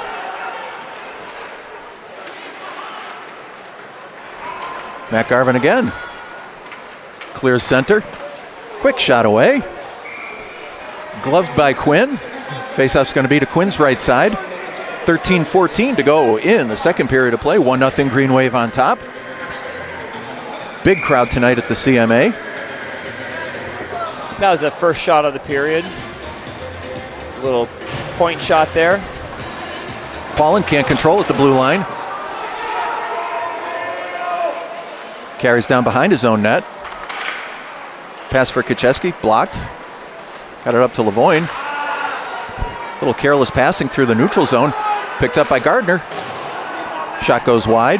Matt Garvin again. Clears center. Quick shot away. Gloved by Quinn. Faceoff's going to be to Quinn's right side. 13-14 to go in the second period of play. 1-0 Green Wave on top. Big crowd tonight at the CMA. That was the first shot of the period. A little point shot there. Paulin can't control at the blue line. Carries down behind his own net. Pass for Kucheski, blocked. Got it up to Lavoine. Little careless passing through the neutral zone. Picked up by Gardner. Shot goes wide.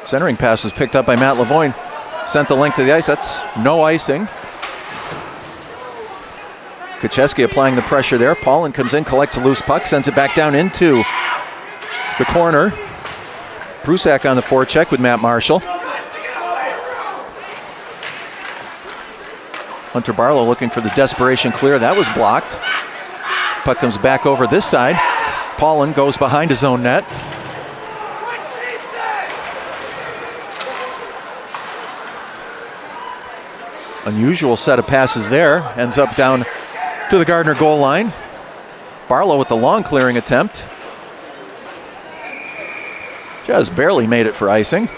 Centering pass was picked up by Matt Lavoine. Sent the length of the ice. That's no icing. Kucheski applying the pressure there. Paulin comes in, collects a loose puck, sends it back down into the corner. Prusak on the forecheck with Matt Marshall. Hunter Barlow looking for the desperation clear. That was blocked. Puck comes back over this side. Paulin goes behind his own net. Unusual set of passes there. Ends up down to the Gardner goal line. Barlow with the long clearing attempt. Just barely made it for icing.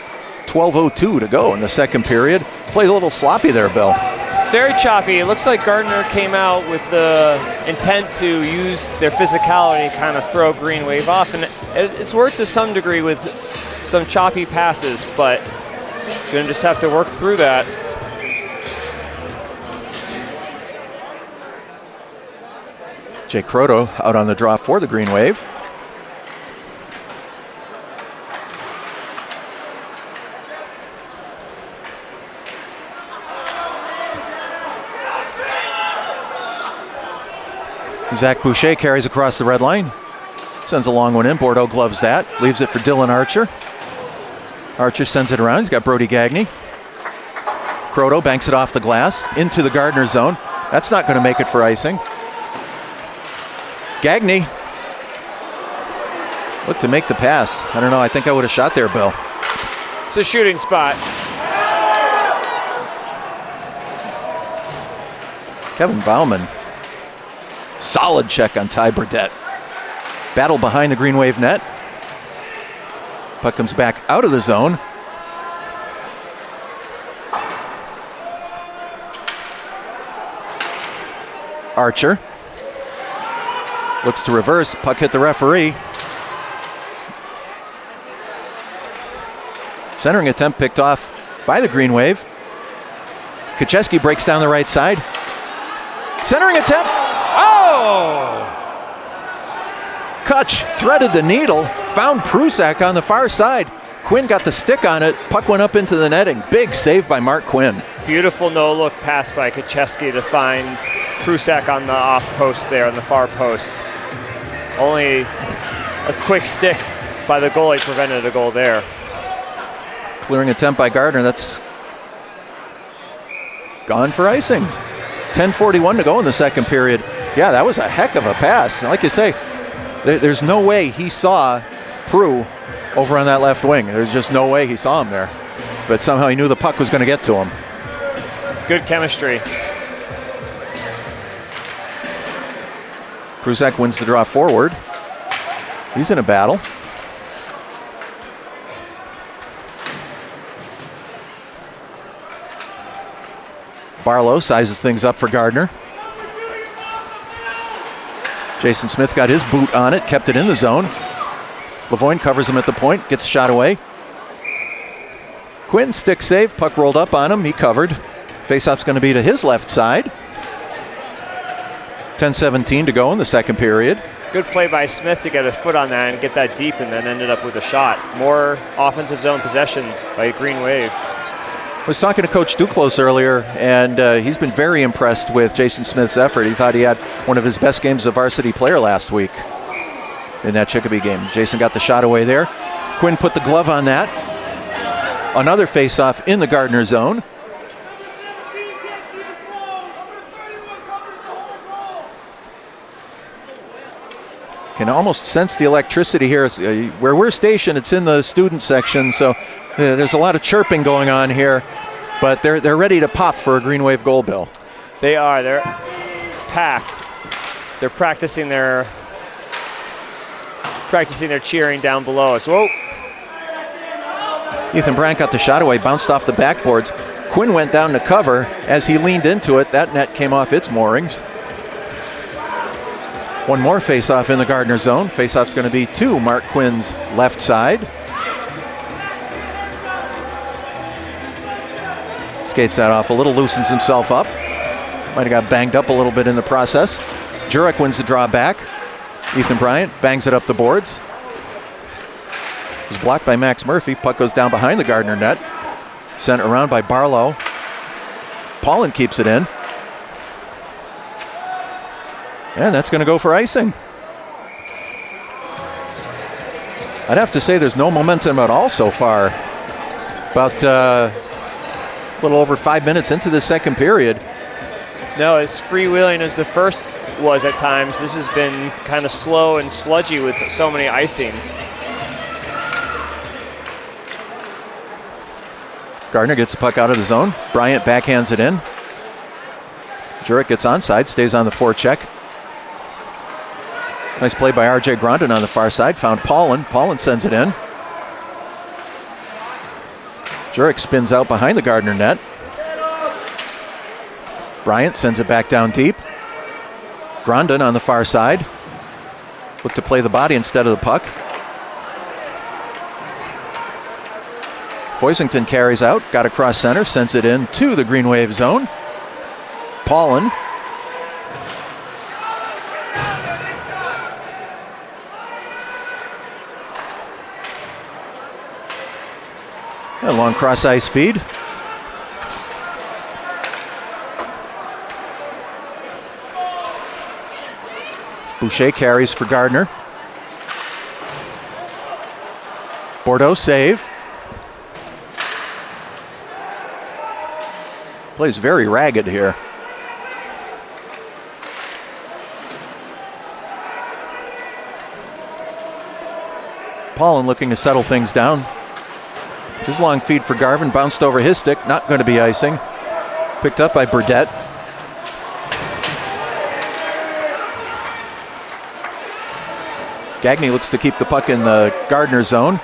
12:02 to go in the second period. Played a little sloppy there, Bill. It's very choppy. It looks like Gardner came out with the intent to use their physicality to kind of throw Green Wave off, and it's worked to some degree with some choppy passes, but gonna just have to work through that. Jake Croto out on the draw for the Green Wave. Zach Boucher carries across the red line. Sends a long one in. Bordeaux gloves that. Leaves it for Dylan Archer. Archer sends it around. He's got Brody Gagne. Croto banks it off the glass into the Gardner zone. That's not going to make it for icing. Gagne. Look to make the pass. I don't know. I think I would have shot there, Bill. It's a shooting spot. Kevin Bauman. Solid check on Ty Burdett. Battle behind the Green Wave net. Puck comes back out of the zone. Archer. Looks to reverse. Puck hit the referee. Centering attempt picked off by the Green Wave. Kacheski breaks down the right side. Centering attempt. Oh! Kutch threaded the needle. Found Prusak on the far side. Quinn got the stick on it. Puck went up into the netting. Big save by Mark Quinn. Beautiful no-look pass by Kacheski to find Prusak on the off post there, on the far post. Only a quick stick by the goalie prevented a goal there. Clearing attempt by Gardner. That's gone for icing. 10:41 to go in the second period. Yeah, that was a heck of a pass. Like you say, there's no way he saw Prue over on that left wing. There's just no way he saw him there. But somehow he knew the puck was going to get to him. Good chemistry. Prusak wins the draw forward. He's in a battle. Barlow sizes things up for Gardner. Jason Smith got his boot on it, kept it in the zone. Lavoine covers him at the point, gets shot away. Quinn stick save, puck rolled up on him, he covered. Faceoff's going to be to his left side. 10:17 to go in the second period. Good play by Smith to get a foot on that and get that deep, and then ended up with a shot. More offensive zone possession by Green Wave. I was talking to Coach Duclos earlier, and he's been very impressed with Jason Smith's effort. He thought he had one of his best games as a varsity player last week in that Chicopee game. Jason got the shot away there. Quinn put the glove on that. Another face-off in the Gardner zone. Can almost sense the electricity here. Where we're stationed, it's in the student section, so there's a lot of chirping going on here, but they're ready to pop for a Green Wave goal, Bill. They are. They're packed. They're practicing their cheering down below us. Whoa. Ethan Bryant got the shot away, bounced off the backboards. Quinn went down to cover. As he leaned into it, that net came off its moorings. One more face-off in the Gardner zone. Face-off's going to be to Mark Quinn's left side. Skates that off a little, loosens himself up. Might have got banged up a little bit in the process. Jurek wins the draw back. Ethan Bryant bangs it up the boards. It was blocked by Max Murphy. Puck goes down behind the Gardner net. Sent around by Barlow. Paulin keeps it in. And that's going to go for icing. I'd have to say there's no momentum at all so far. About a little over 5 minutes into the second period. No, as freewheeling as the first was at times, this has been kind of slow and sludgy with so many icings. Gardner gets the puck out of the zone. Bryant backhands it in. Jurek gets onside, stays on the forecheck. Nice play by R.J. Grondin on the far side. Found Paulin. Paulin sends it in. Jurek spins out behind the Gardner net. Bryant sends it back down deep. Grondin on the far side. Look to play the body instead of the puck. Hoisington carries out, got across center, sends it in to the Green Wave zone. Paulin. A long cross ice feed. Boucher carries for Gardner. Bordeaux save. Plays very ragged here. Paulin looking to settle things down. His long feed for Garvin bounced over his stick. Not going to be icing. Picked up by Burdette. Gagne looks to keep the puck in the Gardner zone.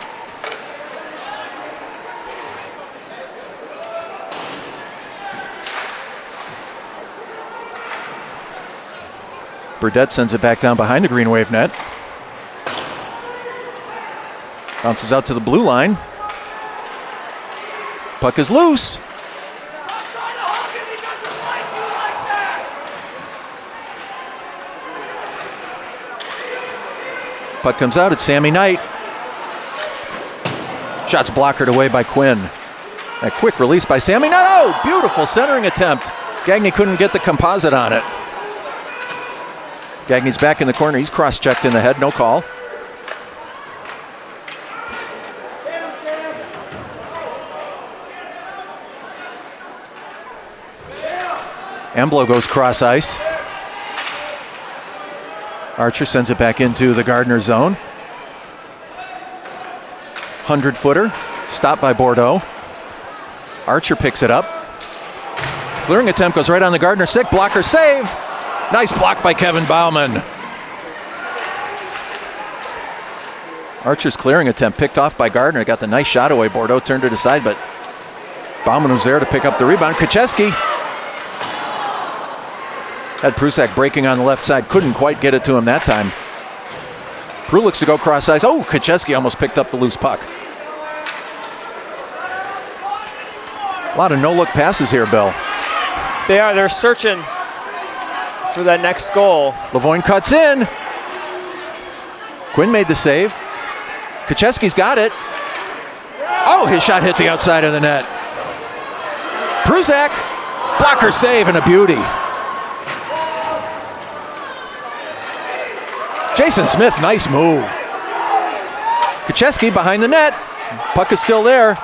Burdette sends it back down behind the Green Wave net. Bounces out to the blue line. Puck is loose. Puck comes out, it's Sammy Knight. Shot's blockered away by Quinn. A quick release by Sammy Knight. Oh, beautiful centering attempt. Gagne couldn't get the composite on it. Gagne's back in the corner. He's cross-checked in the head, no call. Amblo goes cross-ice. Archer sends it back into the Gardner zone. 100-footer, stopped by Bordeaux. Archer picks it up. Clearing attempt goes right on the Gardner stick. Blocker save. Nice block by Kevin Bauman. Archer's clearing attempt picked off by Gardner. Got the nice shot away. Bordeaux turned it aside, but Bauman was there to pick up the rebound. Kucheski had Prusak breaking on the left side. Couldn't quite get it to him that time. Prue looks to go cross ice. Oh, Kucheski almost picked up the loose puck. A lot of no-look passes here, Bill. They're searching for that next goal. Lavoine cuts in. Quinn made the save. Kucheski's got it. Oh, his shot hit the outside of the net. Prusak, blocker save and a beauty. Jason Smith, nice move. Kucheski behind the net. Puck is still there.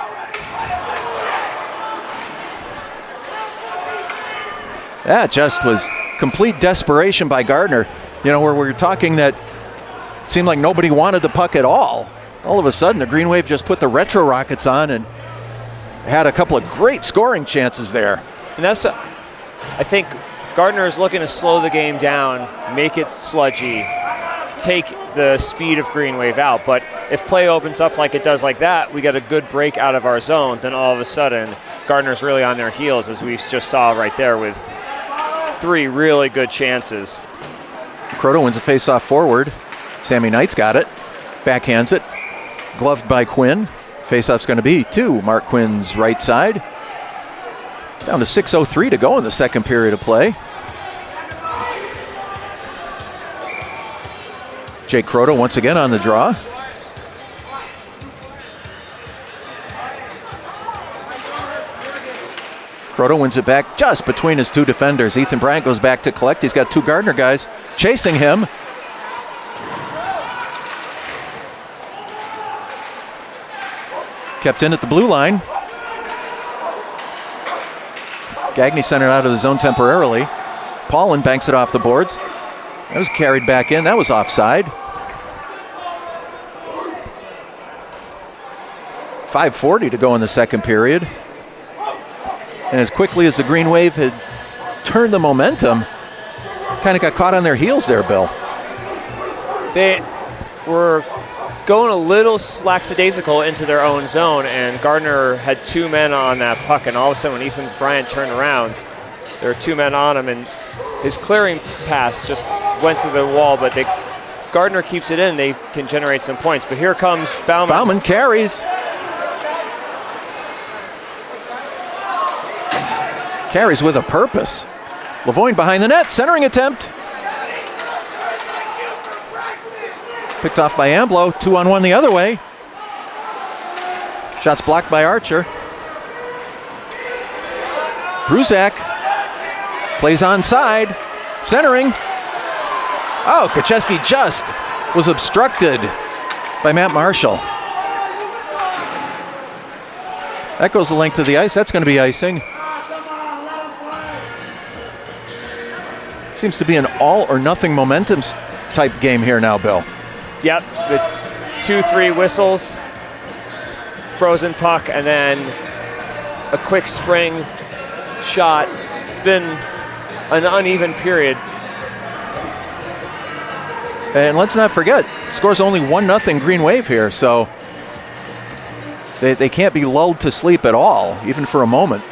That just was complete desperation by Gardner. You know, where we were talking that it seemed like nobody wanted the puck at all. All of a sudden, the Green Wave just put the Retro Rockets on and had a couple of great scoring chances there. And that's, I think Gardner is looking to slow the game down, make it sludgy, take the speed of Green Wave out. But if play opens up like it does like that, we get a good break out of our zone, then all of a sudden, Gardner's really on their heels, as we just saw right there with 3 really good chances. Croto wins a face-off forward. Sammy Knight's got it. Backhands it. Gloved by Quinn. Face-off's going to be to Mark Quinn's right side. Down to 6:03 to go in the second period of play. Jake Croto once again on the draw. Croto wins it back just between his 2 defenders. Ethan Bryant goes back to collect. He's got 2 Gardner guys chasing him. Kept in at the blue line. Gagne sent it out of the zone temporarily. Paulin banks it off the boards. That was carried back in. That was offside. 5:40 to go in the second period. And as quickly as the Green Wave had turned the momentum, kind of got caught on their heels there, Bill. They were going a little lackadaisical into their own zone, and Gardner had 2 men on that puck, and all of a sudden when Ethan Bryant turned around, there were 2 men on him, and his clearing pass just went to the wall, but if Gardner keeps it in, they can generate some points. But here comes Bauman. Bauman carries. Carries with a purpose. Lavoine behind the net, centering attempt. Picked off by Amblo, 2-on-1 the other way. Shots blocked by Archer. Prusak plays onside, centering. Oh, Kucheski just was obstructed by Matt Marshall. That goes the length of the ice. That's going to be icing. Seems to be an all or nothing momentum type game here now, Bill. Yep, it's 2-3 whistles, frozen puck, and then a quick spring shot. It's been an uneven period. And let's not forget, scores only 1-0 Green Wave here, so they can't be lulled to sleep at all, even for a moment.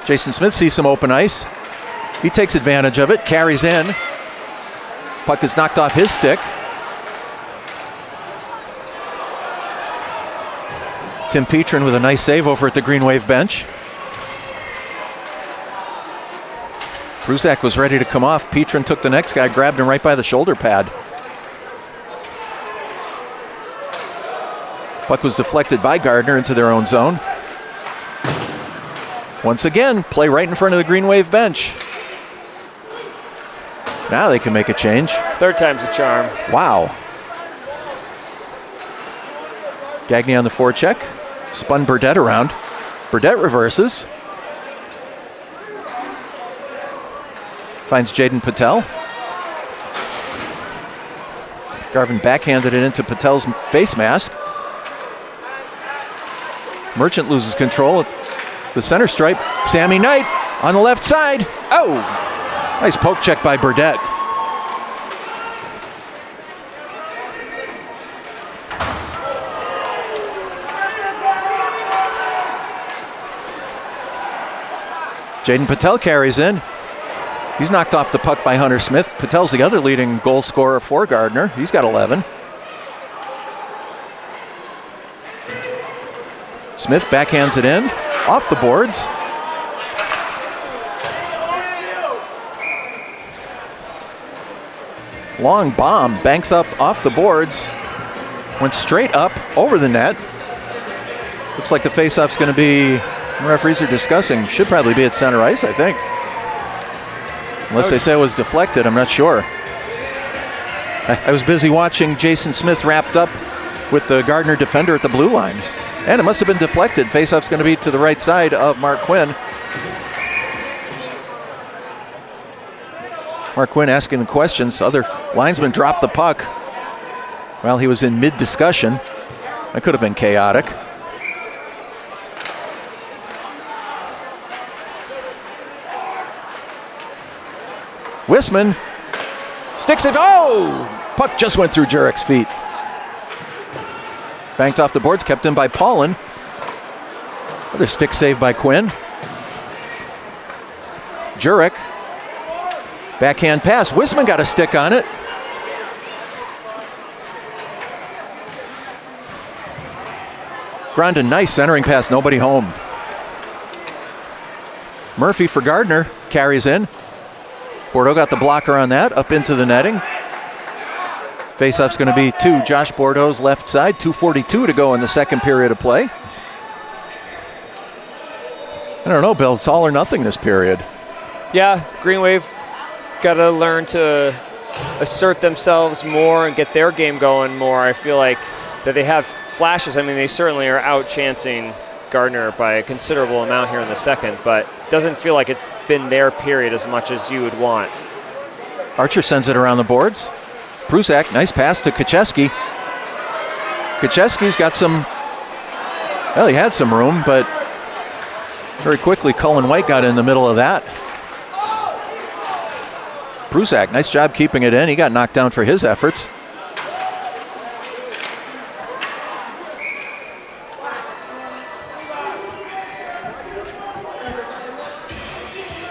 Jason Smith sees some open ice. He takes advantage of it, carries in. Puck is knocked off his stick. Tim Petrin with a nice save over at the Green Wave bench. Prusak was ready to come off. Petrin took the next guy, grabbed him right by the shoulder pad. Puck was deflected by Gardner into their own zone. Once again, play right in front of the Green Wave bench. Now they can make a change. Third time's a charm. Wow. Gagne on the forecheck. Spun Burdett around. Burdett reverses. Finds Jaden Patel. Garvin backhanded it into Patel's face mask. Merchant loses control at the center stripe. Sammy Knight on the left side. Oh! Nice poke check by Burdett. Jaden Patel carries in. He's knocked off the puck by Hunter Smith. Patel's the other leading goal scorer for Gardner. He's got 11. Smith backhands it in, off the boards. Long bomb, banks up off the boards. Went straight up over the net. Looks like the faceoff's going to be, the referees are discussing, should probably be at center ice, I think. Unless they say it was deflected, I'm not sure. I was busy watching Jason Smith wrapped up with the Gardner defender at the blue line. And it must have been deflected. Faceoff's going to be to the right side of Mark Quinn. Mark Quinn asking the questions. Other linesman dropped the puck while he was in mid-discussion. That could have been chaotic. Wisman sticks it. Oh! Puck just went through Jurek's feet. Banked off the boards, kept in by Paulin. Another stick save by Quinn. Jurek. Backhand pass. Wisman got a stick on it. Grondin, nice centering pass, nobody home. Murphy for Gardner, carries in. Bordeaux got the blocker on that, up into the netting. Faceoff's going to be to Josh Bordeaux's left side. 2:42 to go in the second period of play. I don't know, Bill. It's all or nothing this period. Yeah, Green Wave got to learn to assert themselves more and get their game going more. I feel like that they have flashes. I mean, they certainly are out-chancing Gardner by a considerable amount here in the second, but it doesn't feel like it's been their period as much as you would want. Archer sends it around the boards. Prusak, nice pass to Kacheski. Kacheski's got some, well, he had some room, but very quickly Cullen White got in the middle of that. Prusak, nice job keeping it in. He got knocked down for his efforts.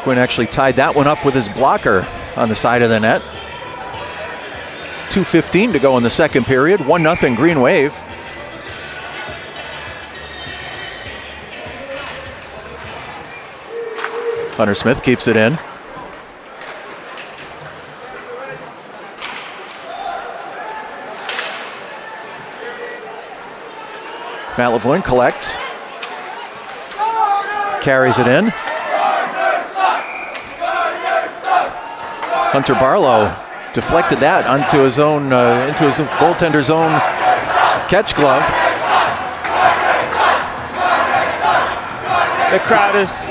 Quinn actually tied that one up with his blocker on the side of the net. 2:15 to go in the second period. 1-0 Green Wave. Hunter Smith keeps it in. Matt Lavoine collects. Carries it in. Hunter Barlow deflected that onto his own, into his goaltender's own catch glove. The crowd is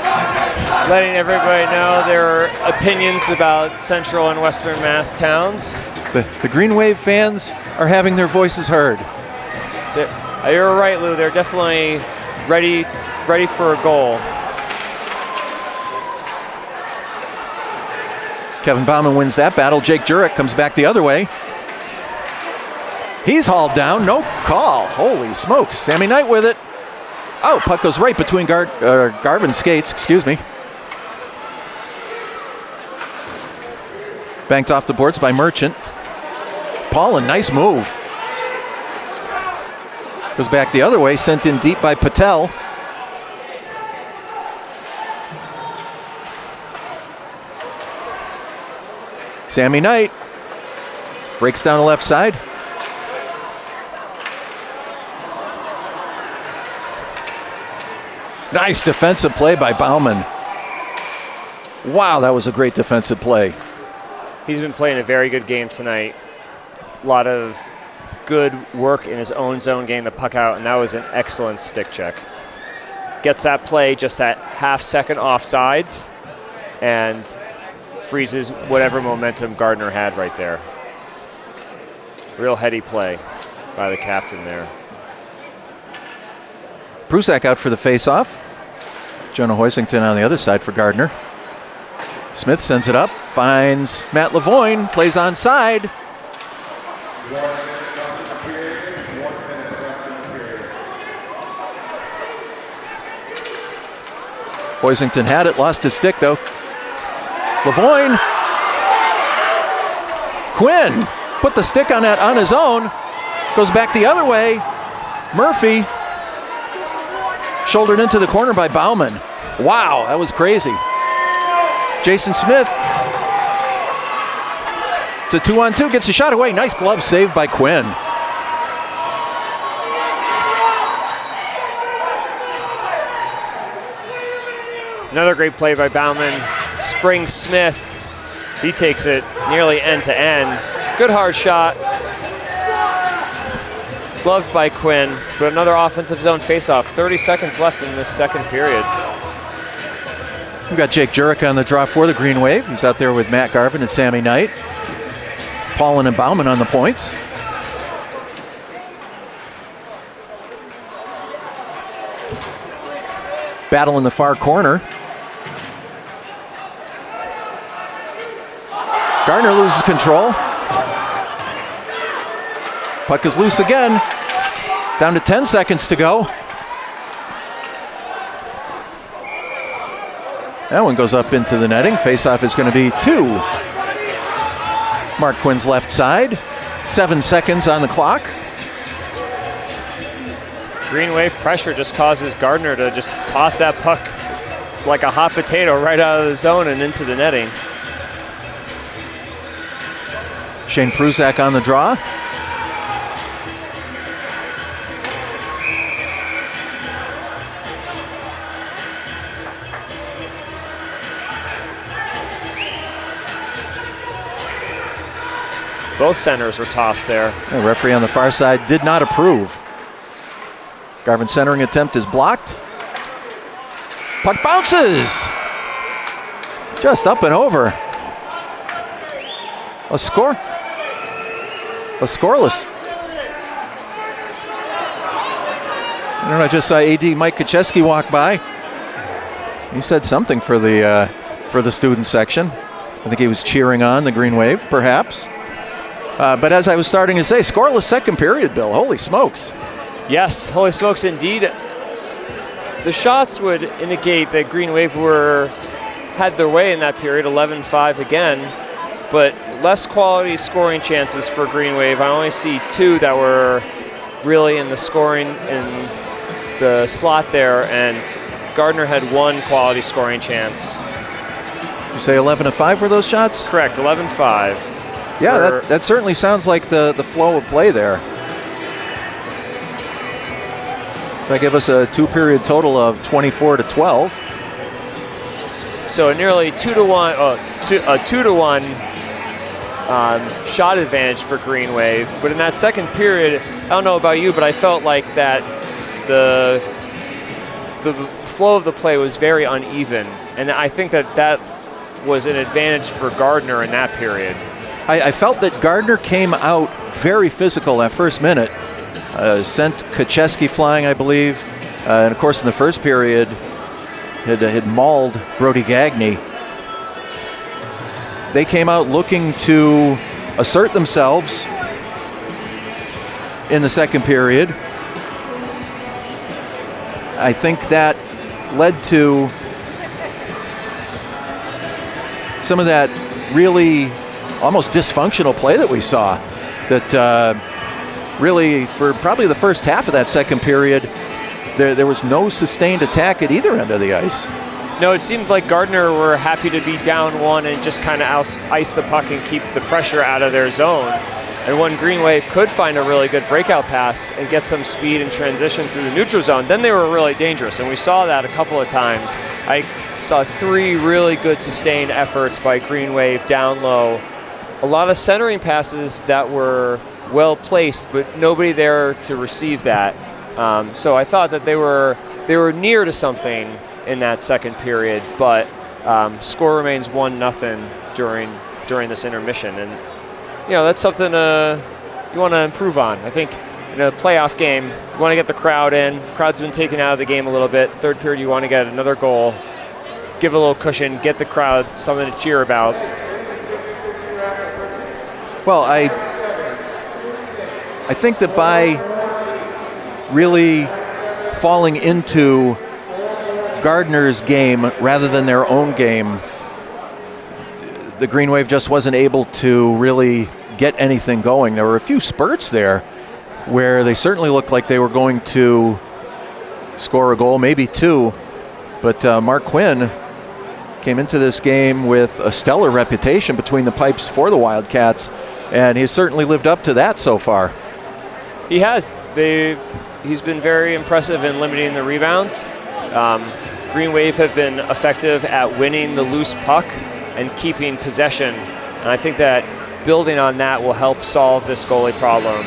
letting everybody know their opinions about Central and Western Mass towns. The Green Wave fans are having their voices heard. You're right, Lou. They're definitely ready for a goal. Kevin Bauman wins that battle. Jake Jurek comes back the other way. He's hauled down. No call. Holy smokes. Sammy Knight with it. Oh, puck goes right between Garvin's skates. Excuse me. Banked off the boards by Merchant. Paulin, nice move. Goes back the other way, sent in deep by Patel. Sammy Knight breaks down the left side. Nice defensive play by Bauman. Wow, that was a great defensive play. He's been playing a very good game tonight. A lot of good work in his own zone, getting the puck out, and that was an excellent stick check. Gets that play just at half-second offsides and freezes whatever momentum Gardner had right there. Real heady play by the captain there. Prusak out for the face-off. Jonah Hoisington on the other side for Gardner. Smith sends it up, finds Matt Lavoine, plays onside. 1 minute left in the period. 1 minute left in the period. Hoisington had it, lost his stick though. Lavoine. Quinn put the stick on that on his own. Goes back the other way. Murphy. Shouldered into the corner by Bauman. Wow, that was crazy. Jason Smith. It's a 2-on-2, gets a shot away. Nice glove save by Quinn. Another great play by Bauman. Springs Smith. He takes it nearly end to end. Good hard shot. Gloved by Quinn, but another offensive zone faceoff. 30 seconds left in this second period. We've got Jake Jurek on the draw for the Green Wave. He's out there with Matt Garvin and Sammy Knight. Paulin and Bauman on the points. Battle in the far corner. Gardner loses control. Puck is loose again. Down to 10 seconds to go. That one goes up into the netting. Faceoff is going to be 2. Mark Quinn's left side. 7 seconds on the clock. Green Wave pressure just causes Gardner to just toss that puck like a hot potato right out of the zone and into the netting. Shane Prusak on the draw. Both centers were tossed there. The referee on the far side did not approve. Garvin's centering attempt is blocked. Puck bounces. Just up and over. A score. A scoreless. I don't know, I just saw AD Mike Kacheski walk by. He said something for the student section. I think he was cheering on the Green Wave, perhaps. But as I was starting to say, scoreless second period, Bill. Holy smokes. Yes, holy smokes indeed. The shots would indicate that Green Wave had their way in that period, 11-5 again, but less quality scoring chances for Green Wave. I only see 2 that were really in the scoring in the slot there, and Gardner had 1 quality scoring chance. Did you say 11-5 were those shots? Correct, 11-5. Yeah, that certainly sounds like the flow of play there. So that give us a 2-period total of 24-12. So a nearly 2-to-1 shot advantage for Green Wave. But in that second period, I don't know about you, but I felt like that the flow of the play was very uneven, and I think that was an advantage for Gardner in that period. I felt that Gardner came out very physical that first minute. Sent Kacheski flying, I believe. And of course, in the first period, had mauled Brody Gagne. They came out looking to assert themselves in the second period. I think that led to some of that really almost dysfunctional play that we saw. that really, for probably the first half of that second period, there was no sustained attack at either end of the ice. No, it seemed like Gardner were happy to be down one and just kind of ice the puck and keep the pressure out of their zone. And when Green Wave could find a really good breakout pass and get some speed and transition through the neutral zone, then they were really dangerous. And we saw that a couple of times. I saw 3 really good sustained efforts by Green Wave down low. A lot of centering passes that were well placed, but nobody there to receive that. So I thought that they were near to something in that second period, but score remains 1-0 during this intermission. And that's something you want to improve on. I think in a playoff game, you want to get the crowd in. The crowd's been taken out of the game a little bit. Third period, you want to get another goal, give a little cushion, get the crowd something to cheer about. Well, I think that by really falling into Gardner's game rather than their own game, the Green Wave just wasn't able to really get anything going. There were a few spurts there where they certainly looked like they were going to score a goal, maybe 2. But Mark Quinn came into this game with a stellar reputation between the pipes for the Wildcats, and he's certainly lived up to that so far. He has. He's been very impressive in limiting the rebounds. Green Wave have been effective at winning the loose puck and keeping possession. And I think that building on that will help solve this goalie problem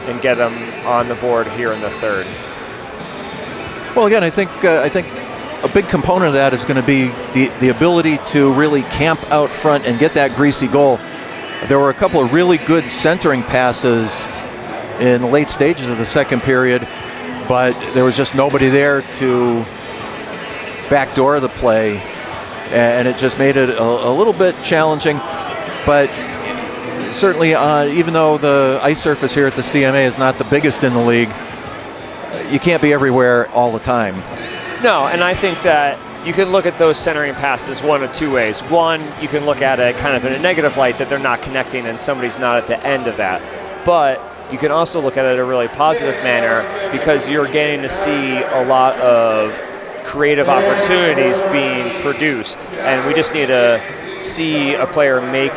and get them on the board here in the third. Well, again, I think a big component of that is going to be the ability to really camp out front and get that greasy goal. There were a couple of really good centering passes in the late stages of the second period, but there was just nobody there to backdoor the play, and it just made it a little bit challenging. But certainly, even though the ice surface here at the CMA is not the biggest in the league, you can't be everywhere all the time. No, and I think that you can look at those centering passes one of 2 ways. One, you can look at it kind of in a negative light that they're not connecting and somebody's not at the end of that. But you can also look at it in a really positive manner because you're getting to see a lot of creative opportunities being produced, and we just need to see a player make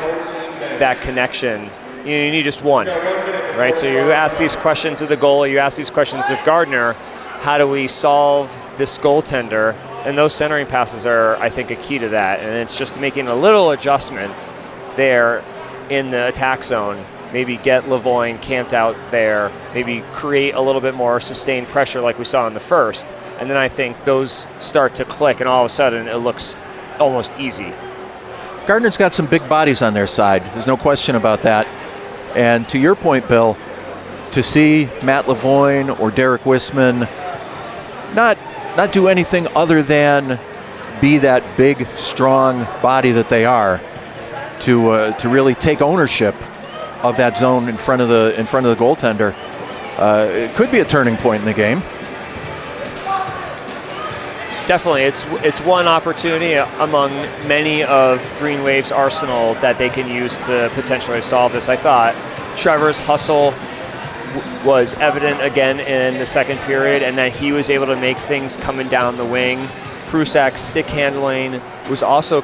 that connection. You need just one, right? So you ask these questions of the goalie, you ask these questions of Gardner, how do we solve this goaltender? And those centering passes are, I think, a key to that, and it's just making a little adjustment there in the attack zone. Maybe get Lavoine camped out there, maybe create a little bit more sustained pressure like we saw in the first. And then I think those start to click, and all of a sudden it looks almost easy. Gardner's got some big bodies on their side. There's no question about that. And to your point, Bill, to see Matt Lavoine or Derek Wisman not do anything other than be that big, strong body that they are, to really take ownership of that zone in front of the goaltender, it could be a turning point in the game. Definitely, it's one opportunity among many of Green Wave's arsenal that they can use to potentially solve this. I thought Trevor's hustle was evident again in the second period, and that he was able to make things coming down the wing. Prusak's stick handling was also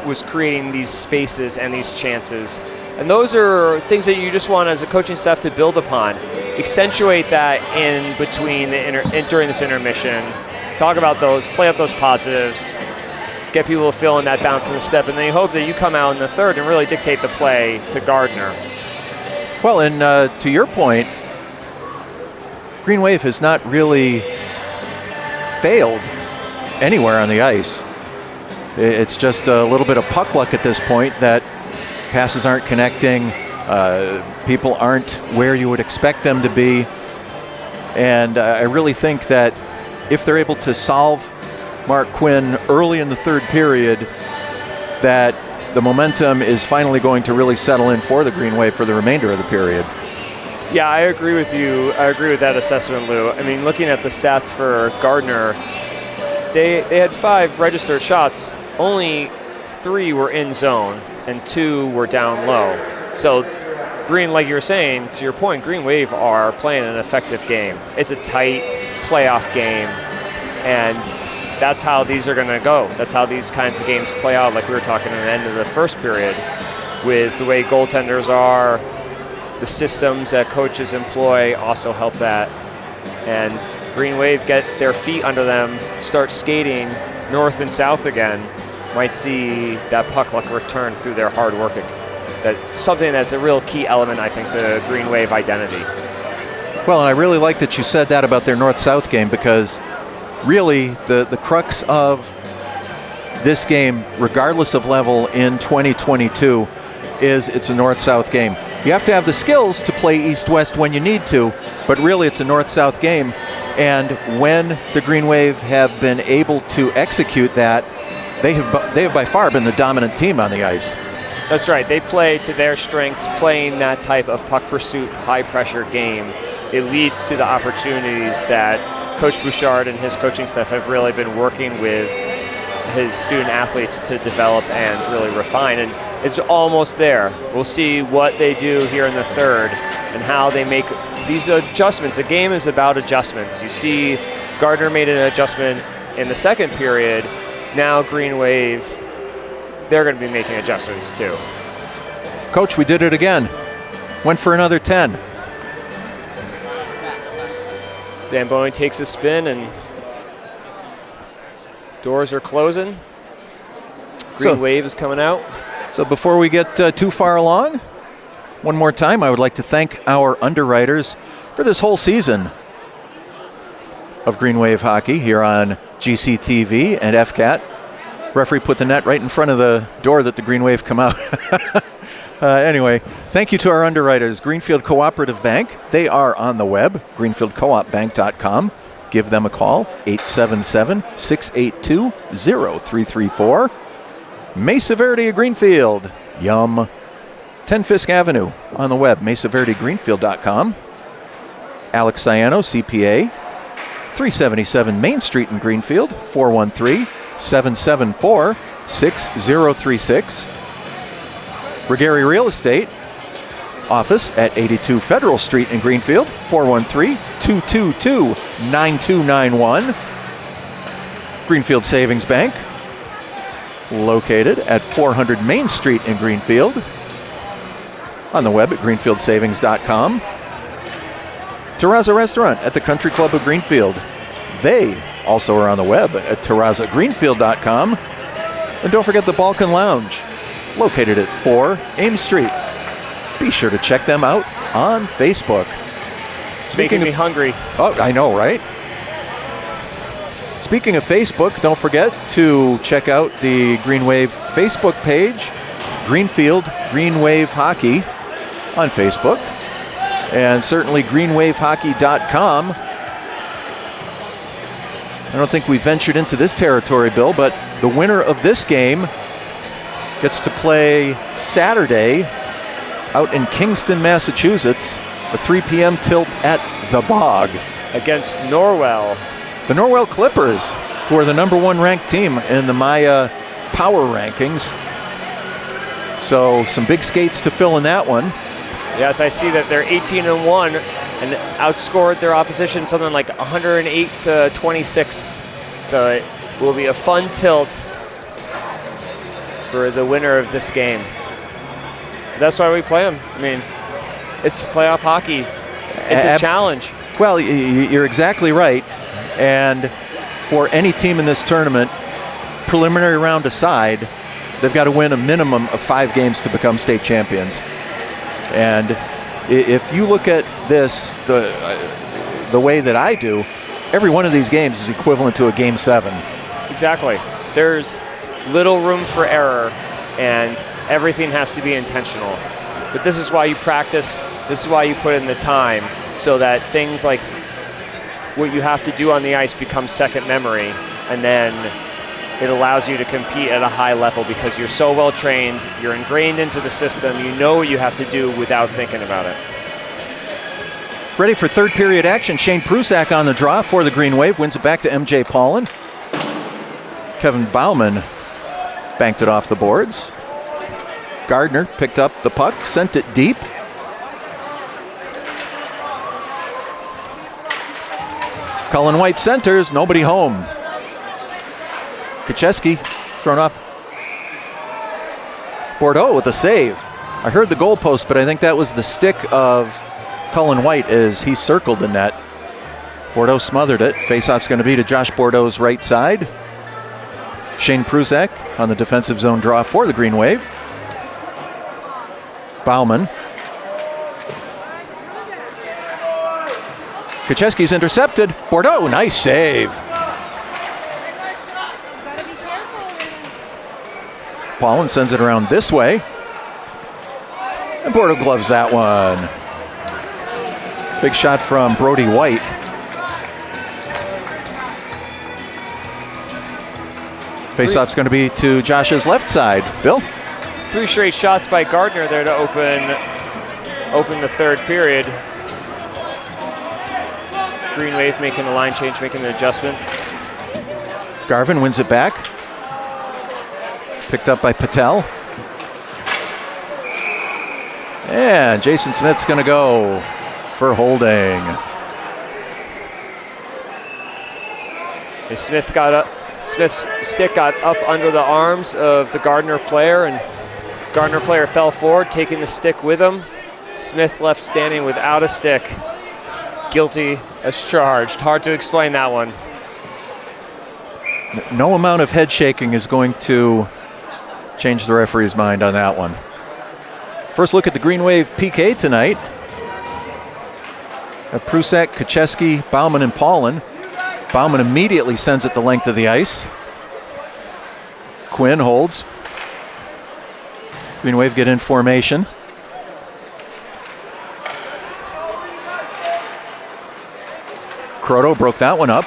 was creating these spaces and these chances. And those are things that you just want as a coaching staff to build upon. Accentuate that in between during this intermission. Talk about those, play up those positives, get people to fill in that bounce in the step, and then you hope that you come out in the third and really dictate the play to Gardner. Well, and to your point, Green Wave has not really failed anywhere on the ice. It's just a little bit of puck luck at this point that passes aren't connecting, people aren't where you would expect them to be, and I really think that if they're able to solve Mark Quinn early in the third period, that the momentum is finally going to really settle in for the Green Wave for the remainder of the period. Yeah, I agree with you. I agree with that assessment, Lou. I mean, looking at the stats for Gardner, they had 5 registered shots. Only 3 were in zone and 2 were down low. So Like you were saying, to your point, Green Wave are playing an effective game. It's a tight playoff game, and that's how these are going to go. That's how these kinds of games play out, like we were talking at the end of the first period, with the way goaltenders are, the systems that coaches employ also help that. And Green Wave get their feet under them, start skating north and south again, might see that puck luck return through their hard work. That's something that's a real key element, I think, to Green Wave identity. Well, and I really like that you said that about their north-south game, because really the crux of this game, regardless of level in 2022, is it's a north-south game. You have to have the skills to play east-west when you need to, but really it's a north-south game. And when the Green Wave have been able to execute that, they have by far been the dominant team on the ice. That's right. They play to their strengths, playing that type of puck pursuit, high-pressure game. It leads to the opportunities that Coach Bouchard and his coaching staff have really been working with his student athletes to develop and really refine. And it's almost there. We'll see what they do here in the third and how they make these adjustments. A game is about adjustments. You see Gardner made an adjustment in the second period. Now Green Wave, they're going to be making adjustments too. Coach, we did it again. Went for another 10. Zamboni takes a spin and doors are closing. Green Wave is coming out. So before we get too far along, one more time, I would like to thank our underwriters for this whole season of Green Wave hockey here on GCTV and FCAT. Referee put the net right in front of the door that the Green Wave come out. Anyway, thank you to our underwriters, Greenfield Cooperative Bank. They are on the web, greenfieldcoopbank.com. Give them a call, 877-682-0334. Mesa Verde of Greenfield, yum. 10 Fisk Avenue on the web, mesaverdegreenfield.com. Alex Ciano, CPA, 377 Main Street in Greenfield, 413-774-6036. Regary Real Estate, office at 82 Federal Street in Greenfield, 413-222-9291. Greenfield Savings Bank, located at 400 Main Street in Greenfield, on the web at greenfieldsavings.com. Terraza Restaurant at the Country Club of Greenfield. They also are on the web at terrazagreenfield.com. And don't forget the Balkan Lounge, located at 4 Ames Street. Be sure to check them out on Facebook. Making me hungry. Oh, I know, right? Speaking of Facebook, don't forget to check out the Green Wave Facebook page, Greenfield Green Wave Hockey on Facebook, and certainly greenwavehockey.com. I don't think we ventured into this territory, Bill, but the winner of this game gets to play Saturday out in Kingston, Massachusetts, a 3 p.m. tilt at the Bog. Against Norwell. The Norwell Clippers, who are the number 1 ranked team in the Maya Power Rankings. So some big skates to fill in that one. Yes, I see that they're 18-1 and outscored their opposition something like 108-26. So it will be a fun tilt for the winner of this game. That's why we play them. I mean, it's playoff hockey. It's a challenge. Well, you're exactly right. And for any team in this tournament, preliminary round aside, they've got to win a minimum of 5 games to become state champions. And if you look at this the way that I do, every one of these games is equivalent to a Game 7. Exactly. There's little room for error, and everything has to be intentional. But this is why you practice. This is why you put in the time, so that things like what you have to do on the ice become second memory, and then it allows you to compete at a high level because you're so well trained, you're ingrained into the system, you know what you have to do without thinking about it. Ready for third period action. Shane Prusak on the draw for the Green Wave, wins it back to MJ Paulin. Kevin Bauman banked it off the boards. Gardner picked up the puck, sent it deep. Cullen White centers, nobody home. Kucheski thrown up. Bordeaux with a save. I heard the goalpost, but I think that was the stick of Cullen White as he circled the net. Bordeaux smothered it. Faceoff's going to be to Josh Bordeaux's right side. Shane Pruzak on the defensive zone draw for the Green Wave. Bauman. Kucheski's intercepted. Bordeaux, nice save. Paulin sends it around this way. And Bordeaux gloves that one. Big shot from Brody White. Faceoff's going to be to Josh's left side. Bill? 3 straight shots by Gardner there to open the third period. Green Wave making the line change, making an adjustment. Garvin wins it back. Picked up by Patel. And Jason Smith's going to go for holding. And Smith's stick got up under the arms of the Gardner player, and Gardner player fell forward, taking the stick with him. Smith left standing without a stick. Guilty as charged. Hard to explain that one. No amount of head shaking is going to change the referee's mind on that one. First look at the Green Wave PK tonight. Prusak, Kucheski, Bauman, and Paulin. Bauman immediately sends it the length of the ice. Quinn holds. Green Wave get in formation. Croto broke that one up.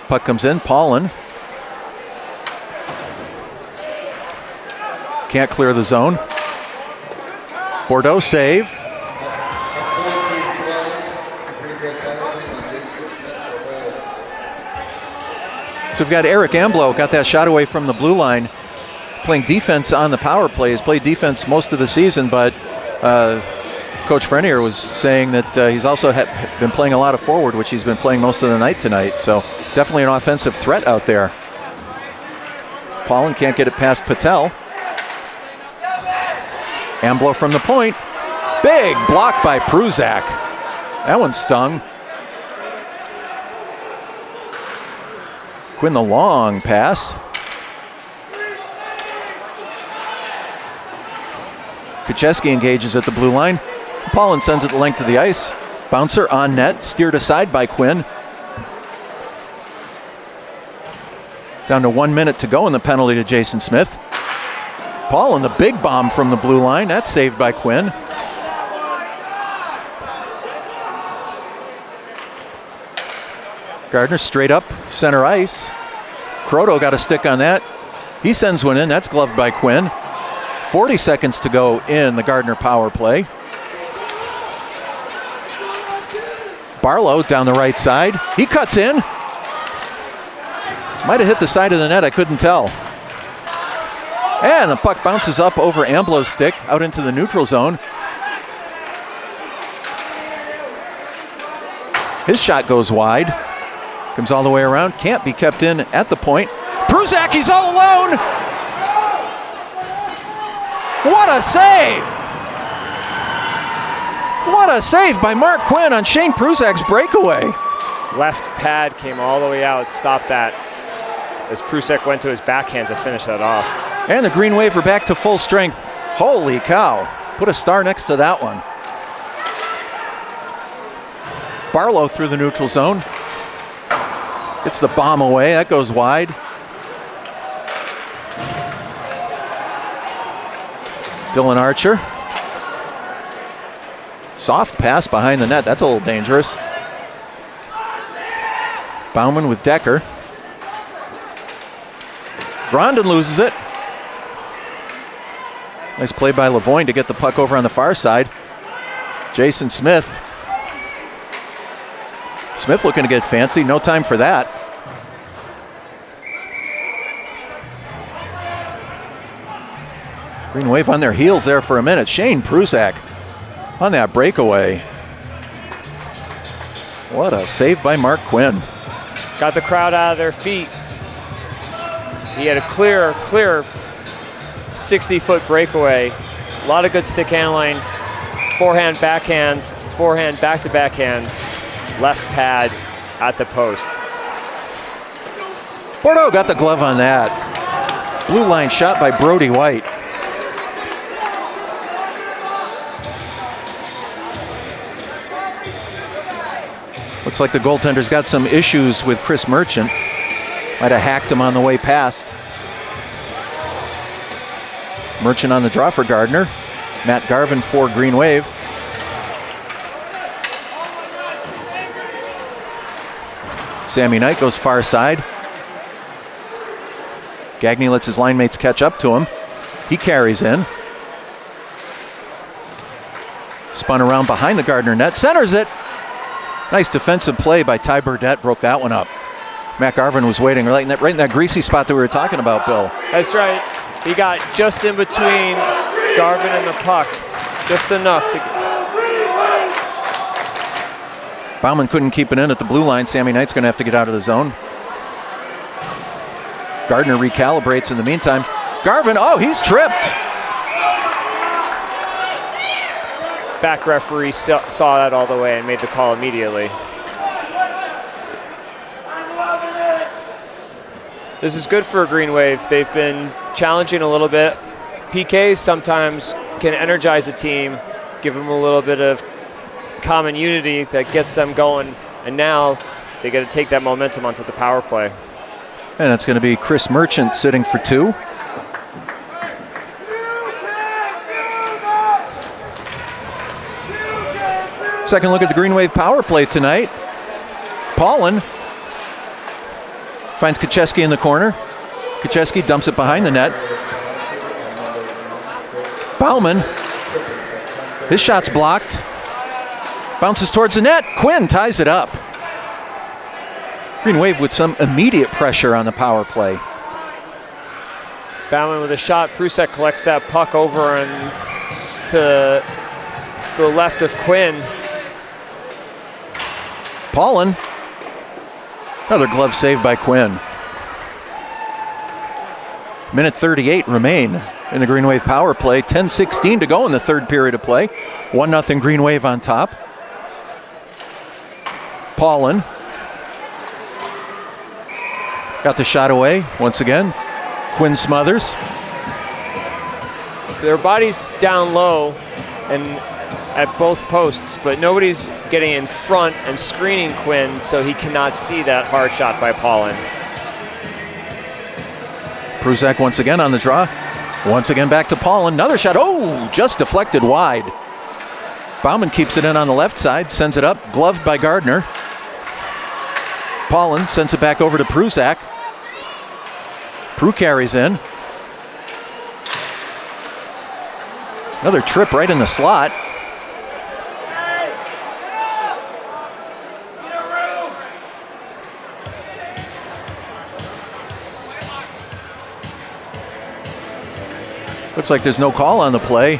Puck comes in, Paulin. Can't clear the zone. Bordeaux save. So we've got Eric Amblo, got that shot away from the blue line, playing defense on the power play. He's played defense most of the season, but Coach Frenier was saying that he's also been playing a lot of forward, which he's been playing most of the night tonight. So definitely an offensive threat out there. Paulin can't get it past Patel. Amblo from the point. Big block by Pruzak. That one stung. Quinn the long pass. Kucheski engages at the blue line. Paulin sends it the length of the ice. Bouncer on net, steered aside by Quinn. Down to 1 minute to go in the penalty to Jason Smith. Paulin, the big bomb from the blue line. That's saved by Quinn. Gardner straight up center ice. Croto got a stick on that. He sends one in. That's gloved by Quinn. 40 seconds to go in the Gardner power play. Barlow down the right side. He cuts in. Might have hit the side of the net. I couldn't tell. And the puck bounces up over Amblo's stick out into the neutral zone. His shot goes wide. Comes all the way around. Can't be kept in at the point. Pruzak, he's all alone. What a save! What a save by Mark Quinn on Shane Pruzak's breakaway. Left pad came all the way out, stopped that as Pruzak went to his backhand to finish that off. And the Green Wave are back to full strength. Holy cow. Put a star next to that one. Barlow through the neutral zone. Gets the bomb away. That goes wide. Dylan Archer. Soft pass behind the net. That's a little dangerous. Bauman with Decker. Grondin loses it. Nice play by Lavoine to get the puck over on the far side. Jason Smith. Smith looking to get fancy. No time for that. Green Wave on their heels there for a minute. Shane Pruzak on that breakaway. What a save by Mark Quinn. got the crowd out of their feet. He had a clear 60-foot breakaway. A lot of good stick handling. Forehand, backhand, forehand, back to backhand, left pad at the post. Bordeaux got the glove on that. Blue line shot by Brody White. Looks like the goaltender's got some issues with Chris Merchant. Might have hacked him on the way past. Merchant on the draw for Gardner. Matt Garvin for Green Wave. Sammy Knight goes far side. Gagne lets his line mates catch up to him. He carries in. Spun around behind the Gardner net. Centers it. Nice defensive play by Ty Burdett. Broke that one up. Matt Garvin was waiting right in that greasy spot that we were talking about, Bill. That's right. He got just in between Garvin and the puck. Just enough to... Bauman couldn't keep it in at the blue line. Sammy Knight's going to have to get out of the zone. Gardner recalibrates in the meantime. Garvin, oh, he's tripped. Back referee saw that all the way and made the call immediately. This is good for Green Wave. They've been challenging a little bit. PKs sometimes can energize a team, give them a little bit of common unity that gets them going, and now they got to take that momentum onto the power play. And that's going to be Chris Merchant sitting for 2. Second look at the Green Wave power play tonight. Paulin finds Kacheski in the corner. Kacheski dumps it behind the net. Bauman, his shot's blocked. Bounces towards the net. Quinn ties it up. Green Wave with some immediate pressure on the power play. Bauman with a shot. Prusek collects that puck over and to the left of Quinn. Paulin. Another glove save by Quinn. Minute 38 remain in the Green Wave power play. 10:16 to go in the third period of play. 1-0 Green Wave on top. Paulin. Got the shot away once again. Quinn smothers. Their bodies down low and at both posts, but nobody's getting in front and screening Quinn, so he cannot see that hard shot by Paulin. Pruzak once again on the draw. Once again back to Paulin. Another shot. Oh, just deflected wide. Bauman keeps it in on the left side, sends it up, gloved by Gardner. Paulin sends it back over to Pruzak. Prue carries in. Another trip right in the slot. Looks like there's no call on the play.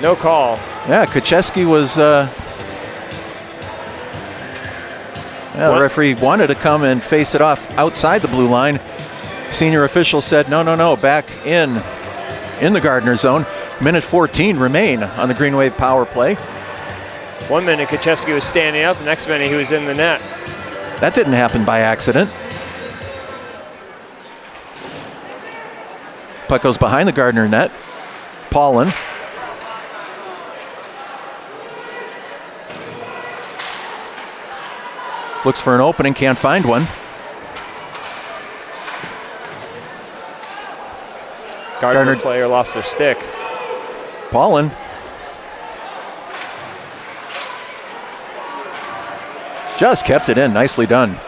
No call. Yeah, Kacheski was... the referee wanted to come and face it off outside the blue line. Senior official said, no, back in the Gardner zone. Minute 14 remain on the Green Wave power play. 1 minute Kacheski was standing up, the next minute he was in the net. That didn't happen by accident. Puck goes behind the Gardner net. Paulin. Looks for an opening, can't find one. Gardner player lost their stick. Paulin. Just kept it in, nicely done.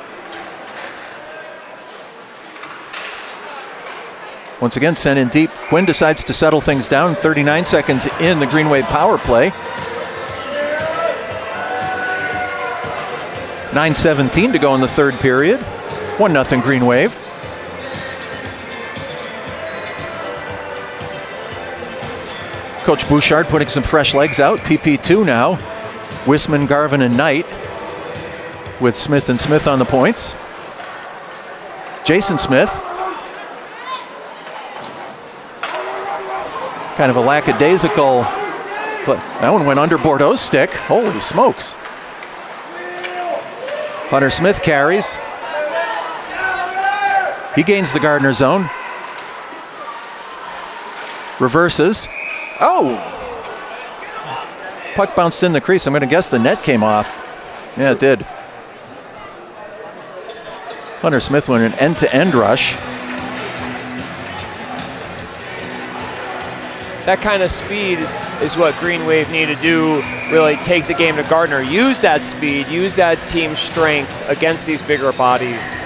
Once again, sent in deep. Quinn decides to settle things down. 39 seconds in the Green Wave power play. 9:17 to go in the third period. 1-0 Green Wave. Coach Bouchard putting some fresh legs out. PP2 now. Wisman, Garvin, and Knight. with Smith and Smith on the points. Jason Smith. Kind of a lackadaisical, but that one went under Bordeaux's stick. Holy smokes. Hunter Smith carries. He gains the Gardner zone. Reverses. Oh! Puck bounced in the crease. I'm going to guess the net came off. Yeah, it did. Hunter Smith went an end-to-end rush. That kind of speed is what Green Wave need to do, really take the game to Gardner. Use that speed, use that team strength against these bigger bodies.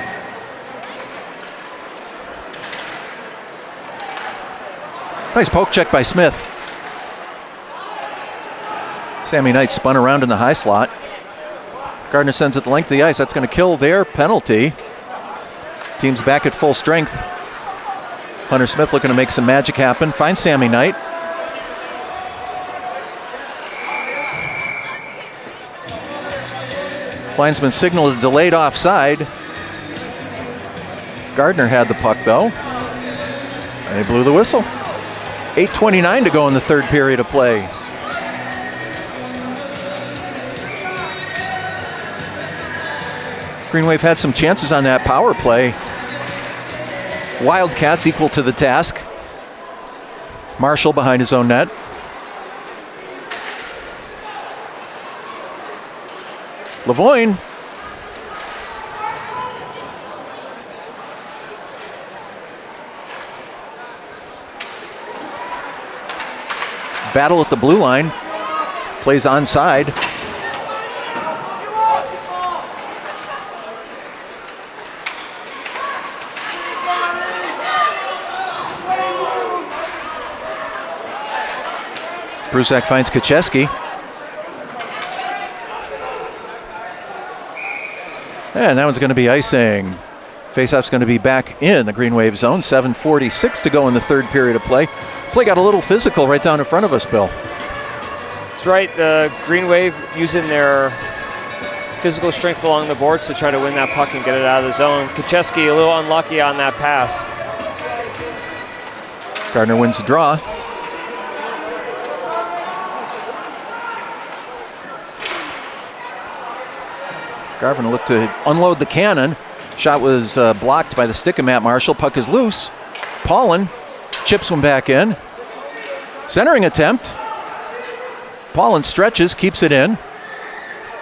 Nice poke check by Smith. Sammy Knight spun around in the high slot. Gardner sends it the length of the ice. That's going to kill their penalty. Team's back at full strength. Hunter Smith looking to make some magic happen. Finds Sammy Knight. Linesman signaled a delayed offside. Gardner had the puck though. They blew the whistle. 8:29 to go in the third period of play. Green Wave had some chances on that power play. Wildcats equal to the task. Marshall behind his own net. Lavoine. Battle at the blue line. Plays onside. Prusak finds Kacheski. And that one's going to be icing. Faceoff's going to be back in the Green Wave zone. 7:46 to go in the third period of play. Play got a little physical right down in front of us, Bill. That's right. The Green Wave using their physical strength along the boards to try to win that puck and get it out of the zone. Kacheski a little unlucky on that pass. Gardner wins the draw. Garvin looked to unload the cannon. Shot was blocked by the stick of Matt Marshall. Puck is loose. Paulin chips one back in. Centering attempt. Paulin stretches, keeps it in.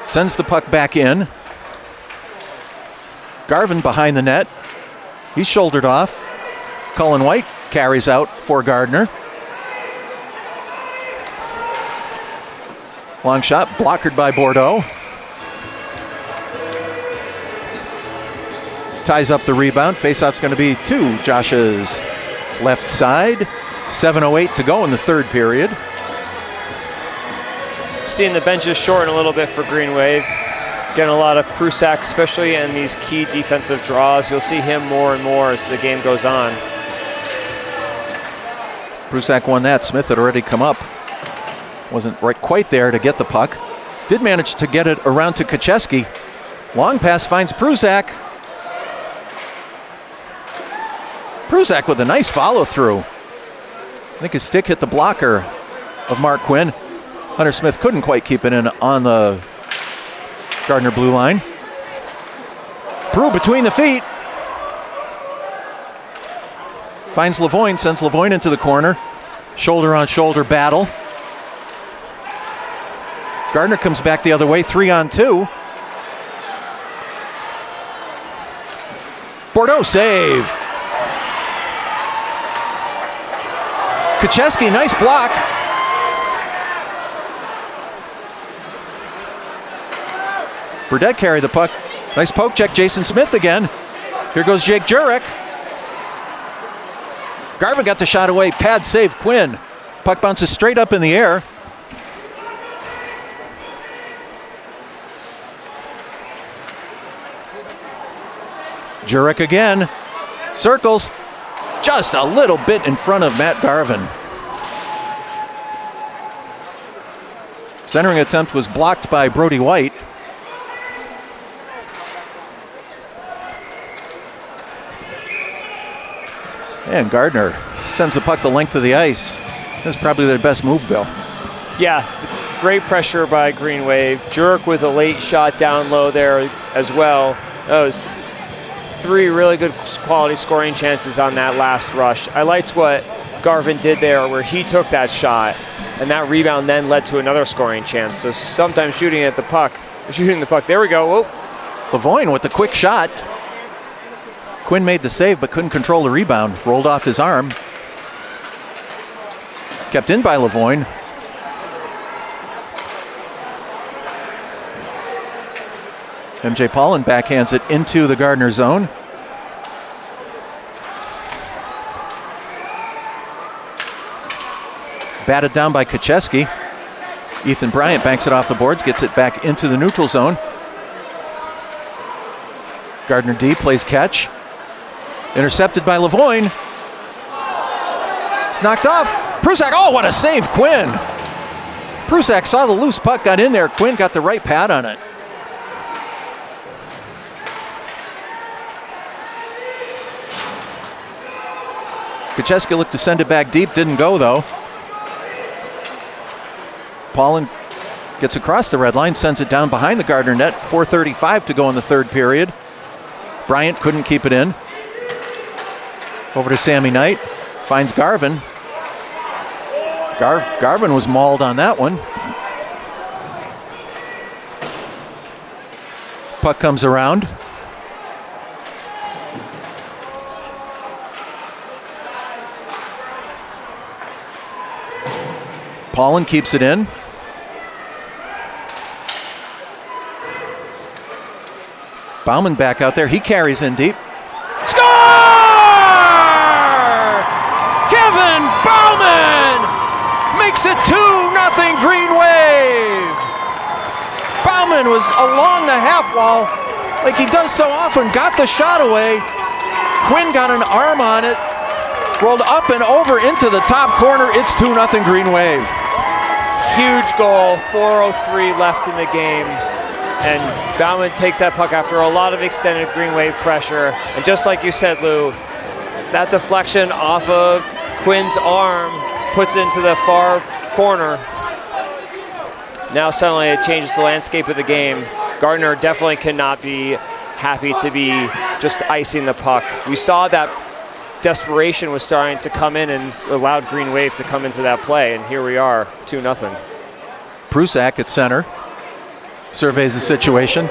Sends the puck back in. Garvin behind the net. He's shouldered off. Cullen White carries out for Gardner. Long shot, blockered by Bordeaux. Ties up the rebound. Faceoff's going to be to Josh's left side. 7:08 to go in the third period. Seeing the benches shorten a little bit for Green Wave. Getting a lot of Prusak, especially in these key defensive draws. You'll see him more and more as the game goes on. Prusak won that. Smith had already come up. Wasn't quite there to get the puck. Did manage to get it around to Kacheski. Long pass finds Prusak. Prusak with a nice follow through. I think his stick hit the blocker of Mark Quinn. Hunter Smith couldn't quite keep it in on the Gardner blue line. Prue between the feet. Finds Lavoine, sends Lavoine into the corner. Shoulder on shoulder battle. Gardner comes back the other way, 3-on-2. Bordeaux save. Kacheski, nice block. Burdette carried the puck. Nice poke check, Jason Smith again. Here goes Jake Jurek. Garvin got the shot away, pad save, Quinn. Puck bounces straight up in the air. Jurek again, circles, just a little bit in front of Matt Garvin. Centering attempt was blocked by Brody White. And Gardner sends the puck the length of the ice. That's probably their best move, Bill. Yeah, great pressure by Green Wave. Jurek with a late shot down low there as well. Those 3 really good quality scoring chances on that last rush. I liked what Garvin did there where he took that shot, and that rebound then led to another scoring chance. So sometimes shooting the puck. There we go. Whoa. Lavoine with the quick shot. Quinn made the save but couldn't control the rebound. Rolled off his arm. Kept in by Lavoine. MJ Paulin backhands it into the Gardner zone. Batted down by Kacheski. Ethan Bryant banks it off the boards, gets it back into the neutral zone. Gardner D plays catch. Intercepted by Lavoine. It's knocked off. Prusak, oh, what a save, Quinn. Prusak saw the loose puck, got in there. Quinn got the right pad on it. Kacheski looked to send it back deep, didn't go though. Paulin gets across the red line, sends it down behind the Gardner net. 4:35 to go in the third period. Bryant couldn't keep it in. Over to Sammy Knight, finds Garvin. Garvin was mauled on that one. Puck comes around. Paulin keeps it in. Bauman back out there. He carries in deep. Score! Kevin Bauman makes it 2-0 Green Wave. Bauman was along the half wall like he does so often. Got the shot away. Quinn got an arm on it. Rolled up and over into the top corner. It's 2-0 Green Wave. Huge goal, 4:03 left in the game. And Bauman takes that puck after a lot of extended Green Wave pressure. And just like you said, Lou, that deflection off of Quinn's arm puts it into the far corner. Now suddenly it changes the landscape of the game. Gardner definitely cannot be happy to be just icing the puck. We saw that desperation was starting to come in and allowed Green Wave to come into that play, and here we are, 2-0. Prusak at center. Surveys the situation.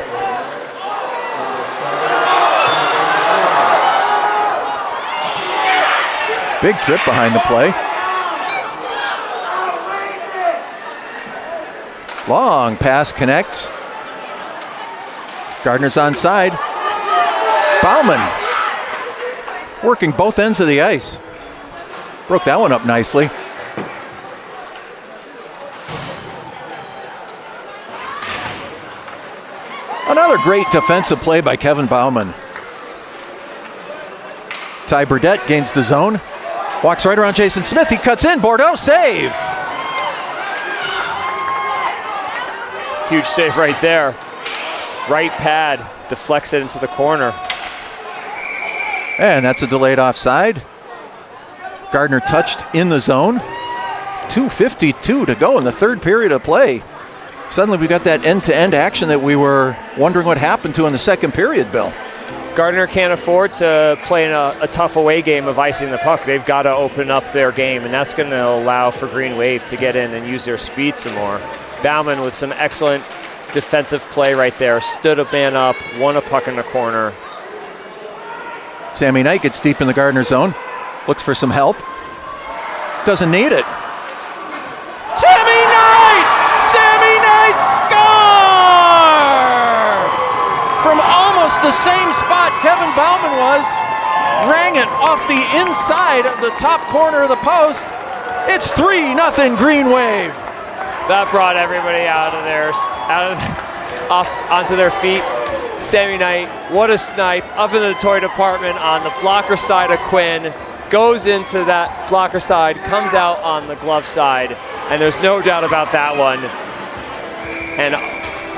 Big trip behind the play. Long pass connects. Gardner's onside. Bauman working both ends of the ice. Broke that one up nicely. Another great defensive play by Kevin Bauman. Ty Burdette gains the zone. Walks right around Jason Smith. He cuts in. Bordeaux save. Huge save right there. Right pad deflects it into the corner. And that's a delayed offside. Gardner touched in the zone. 2:52 to go in the third period of play. Suddenly we got that end-to-end action that we were wondering what happened to in the second period, Bill. Gardner can't afford to play in a tough away game of icing the puck. They've got to open up their game, and that's going to allow for Green Wave to get in and use their speed some more. Bauman with some excellent defensive play right there. Stood a man up, won a puck in the corner. Sammy Knight gets deep in the Gardner zone. Looks for some help. Doesn't need it. Sammy Knight! Sammy Knight score! From almost the same spot Kevin Bauman was, rang it off the inside of the top corner of the post. It's 3-0 Green Wave. That brought everybody off onto their feet. Sammy Knight, what a snipe, up in the toy department on the blocker side of Quinn, goes into that blocker side, comes out on the glove side, and there's no doubt about that one. And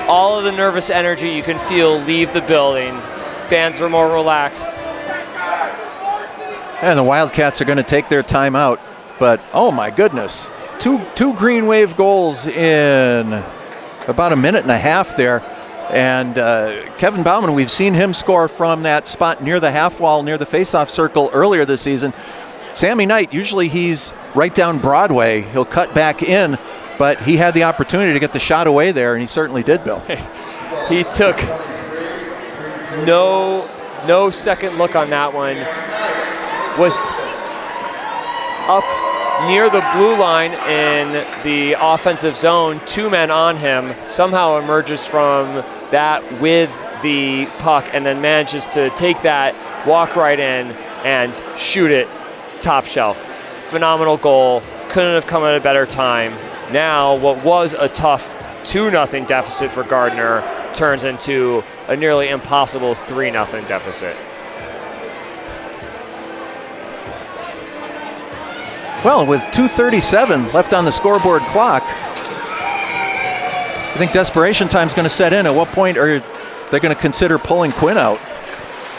all of the nervous energy you can feel leave the building. Fans are more relaxed. And the Wildcats are going to take their timeout. But, oh my goodness, two Green Wave goals in about a minute and a half there. And Kevin Bauman, we've seen him score from that spot near the half wall, near the faceoff circle earlier this season. Sammy Knight, usually he's right down Broadway. He'll cut back in, but he had the opportunity to get the shot away there, and he certainly did, Bill. He took no second look on that one. Was up near the blue line in the offensive zone, 2 men on him, somehow emerges from that with the puck and then manages to take that, walk right in, and shoot it top shelf. Phenomenal goal. Couldn't have come at a better time. Now, what was a tough 2-0 deficit for Gardner turns into a nearly impossible 3-0 deficit. Well, with 2:37 left on the scoreboard clock, I think desperation time's going to set in. At what point are they going to consider pulling Quinn out?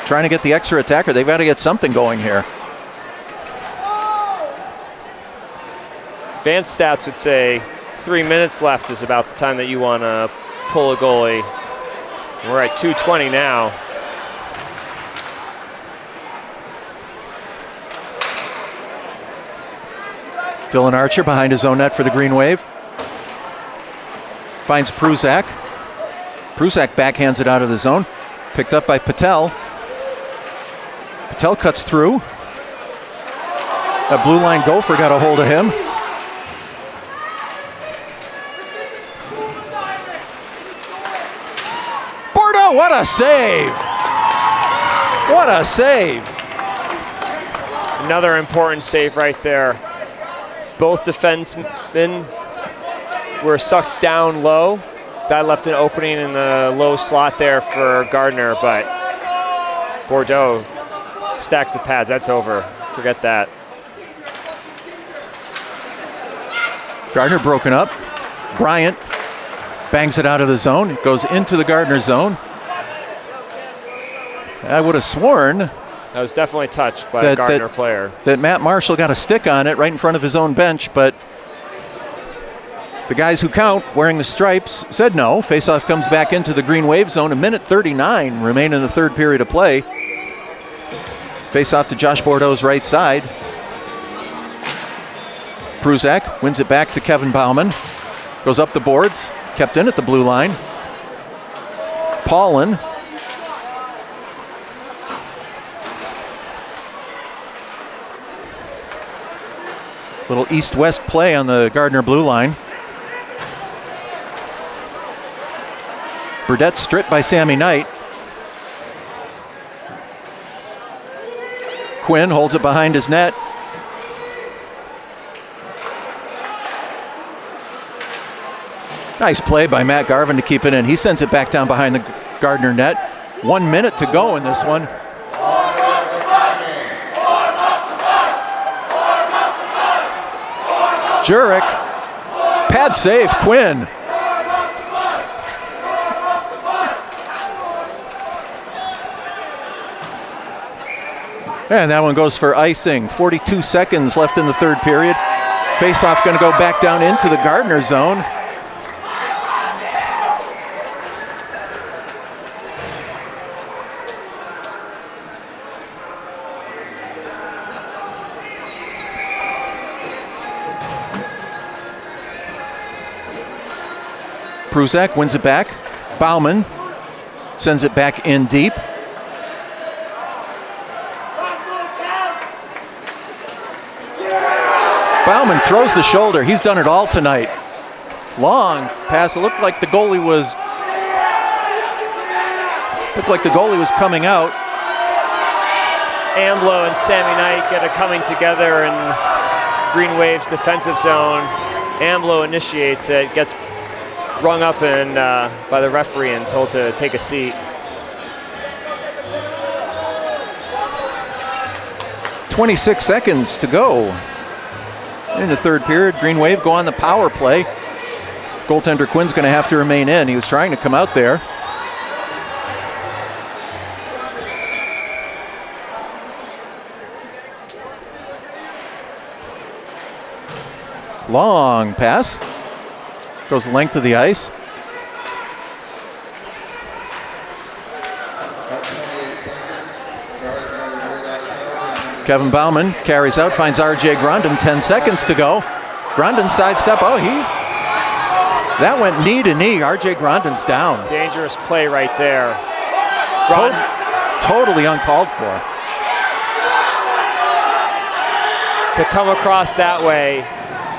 Trying to get the extra attacker. They've got to get something going here. Advanced stats would say 3 minutes left is about the time that you want to pull a goalie. We're at 2:20 now. Dylan Archer behind his own net for the Green Wave. Finds Pruzak. Pruzak backhands it out of the zone. Picked up by Patel. Patel cuts through. That blue line gopher got a hold of him. Bordeaux, what a save! What a save! Another important save right there. Both defensemen were sucked down low. That left an opening in the low slot there for Gardner, but Bordeaux stacks the pads. That's over. Forget that. Gardner broken up. Bryant bangs it out of the zone. It goes into the Gardner zone. I would have sworn that was definitely touched by a Gardner player. That Matt Marshall got a stick on it right in front of his own bench, but the guys who count, wearing the stripes, said no. Faceoff comes back into the Green Wave zone. 1:39 remain in the third period of play. Faceoff to Josh Bordeaux's right side. Pruzak wins it back to Kevin Bauman. Goes up the boards, kept in at the blue line. Paulin. Little east-west play on the Gardner blue line. Burdette stripped by Sammy Knight. Quinn holds it behind his net. Nice play by Matt Garvin to keep it in. He sends it back down behind the Gardner net. 1 minute to go in this one. Jurek, pad save, Quinn. And that one goes for icing. 42 seconds left in the third period. Faceoff going to go back down into the Gardner zone. Pruzak wins it back. Bauman sends it back in deep. Bauman throws the shoulder. He's done it all tonight. Long pass. It looked like the goalie was coming out. Amblo and Sammy Knight get a coming together in Green Wave's defensive zone. Amblo initiates it, gets rung up and by the referee and told to take a seat. 26 seconds to go in the third period. Green Wave go on the power play. Goaltender Quinn's going to have to remain in. He was trying to come out there. Long pass. Goes the length of the ice. Kevin Bauman carries out, finds R.J. Grondin, 10 seconds to go. Grondin sidestep, that went knee to knee. R.J. Grondin's down. Dangerous play right there. Totally uncalled for. To come across that way,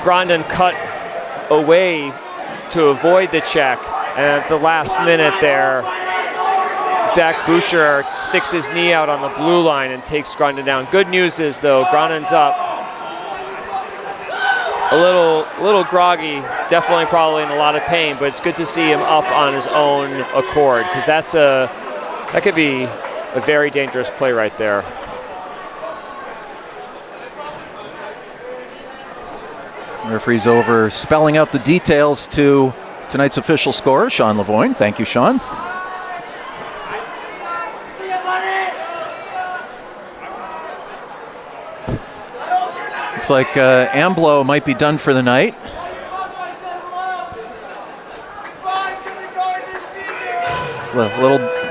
Grondin cut away to avoid the check, and at the last minute there, Zach Boucher sticks his knee out on the blue line and takes Grondin down. Good news is, though, Grondin's up. A little groggy, definitely probably in a lot of pain, but it's good to see him up on his own accord, because that could be a very dangerous play right there. Referee's over spelling out the details to tonight's official scorer, Sean Lavoine. Thank you, Sean. Looks like Amblo might be done for the night.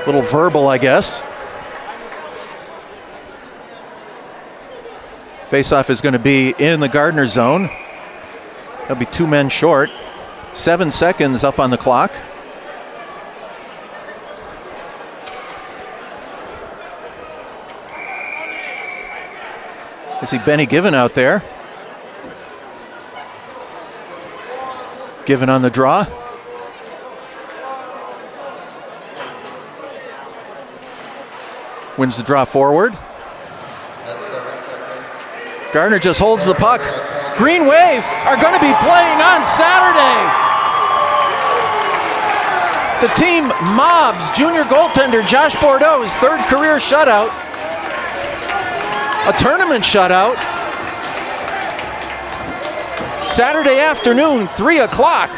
Little verbal, I guess. Faceoff is going to be in the Gardner zone. They'll be 2 men short. 7 seconds up on the clock. I see Benny Given out there. Given on the draw. Wins the draw forward. Gardner just holds the puck. Green Wave are going to be playing on Saturday. The team mobs junior goaltender Josh Bordeaux's 3rd career shutout. A tournament shutout. Saturday afternoon, 3 o'clock.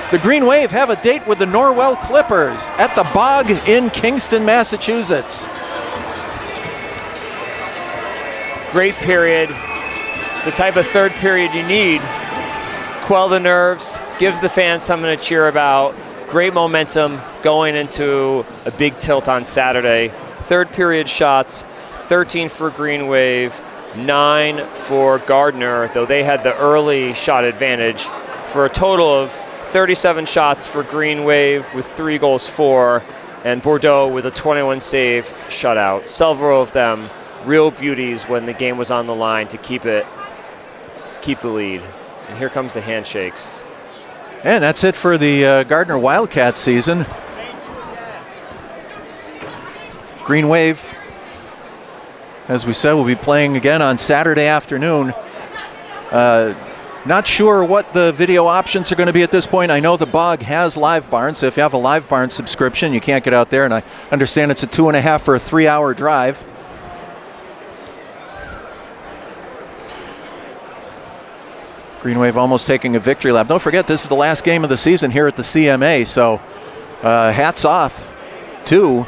The Green Wave have a date with the Norwell Clippers at the Bog in Kingston, Massachusetts. Great period. The type of 3rd period you need. Quell the nerves, gives the fans something to cheer about. Great momentum going into a big tilt on Saturday. 3rd period shots, 13 for Green Wave, 9 for Gardner, though they had the early shot advantage, for a total of 37 shots for Green Wave with 3 goals for, and Bordeaux with a 21 save shutout. Several of them real beauties when the game was on the line to keep the lead. And here comes the handshakes. And that's it for the Gardner Wildcats season. Green Wave, as we said, will be playing again on Saturday afternoon. Not sure what the video options are going to be at this point. I know the Bog has Live Barn, so if you have a Live Barn subscription, you can't get out there, and I understand it's a 2.5 or a 3-hour drive. Green Wave almost taking a victory lap. Don't forget, this is the last game of the season here at the CMA, so hats off to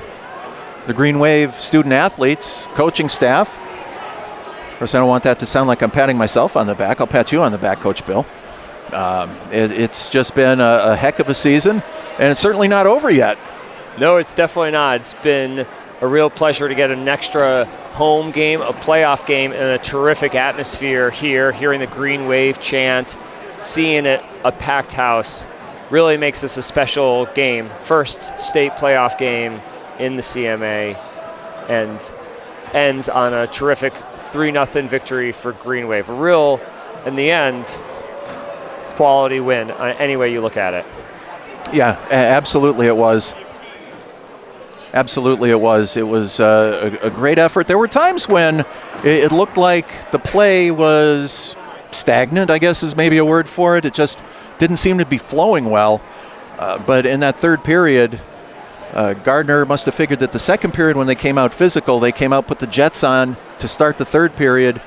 the Green Wave student athletes, coaching staff. Of course, I don't want that to sound like I'm patting myself on the back. I'll pat you on the back, Coach Bill. It's just been a heck of a season, and it's certainly not over yet. No, it's definitely not. It's been a real pleasure to get an extra home game, a playoff game, and a terrific atmosphere here, hearing the Green Wave chant, seeing it, a packed house. Really makes this a special game. First state playoff game in the CMA, and ends on a terrific 3-0 victory for Green Wave. A real, in the end, quality win any way you look at it. Yeah, absolutely it was. Absolutely it was. It was a great effort. There were times when it looked like the play was stagnant, I guess is maybe a word for it. It just didn't seem to be flowing well. But in that 3rd period, Gardner must have figured that the 2nd period, when they came out physical, they came out, put the Jets on to start the 3rd period.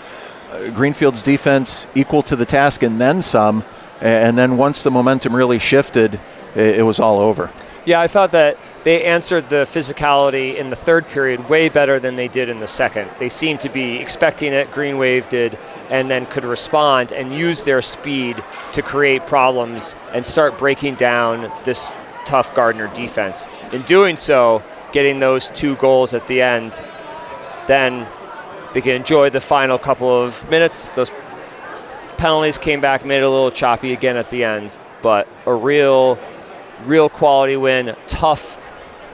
Greenfield's defense equal to the task and then some. And then once the momentum really shifted, it was all over. Yeah, I thought that they answered the physicality in the 3rd period way better than they did in the 2nd. They seemed to be expecting it. Green Wave did and then could respond and use their speed to create problems and start breaking down this tough Gardner defense. In doing so, getting those 2 goals at the end, then they can enjoy the final couple of minutes. Those penalties came back, made it a little choppy again at the end, but a real quality win, tough,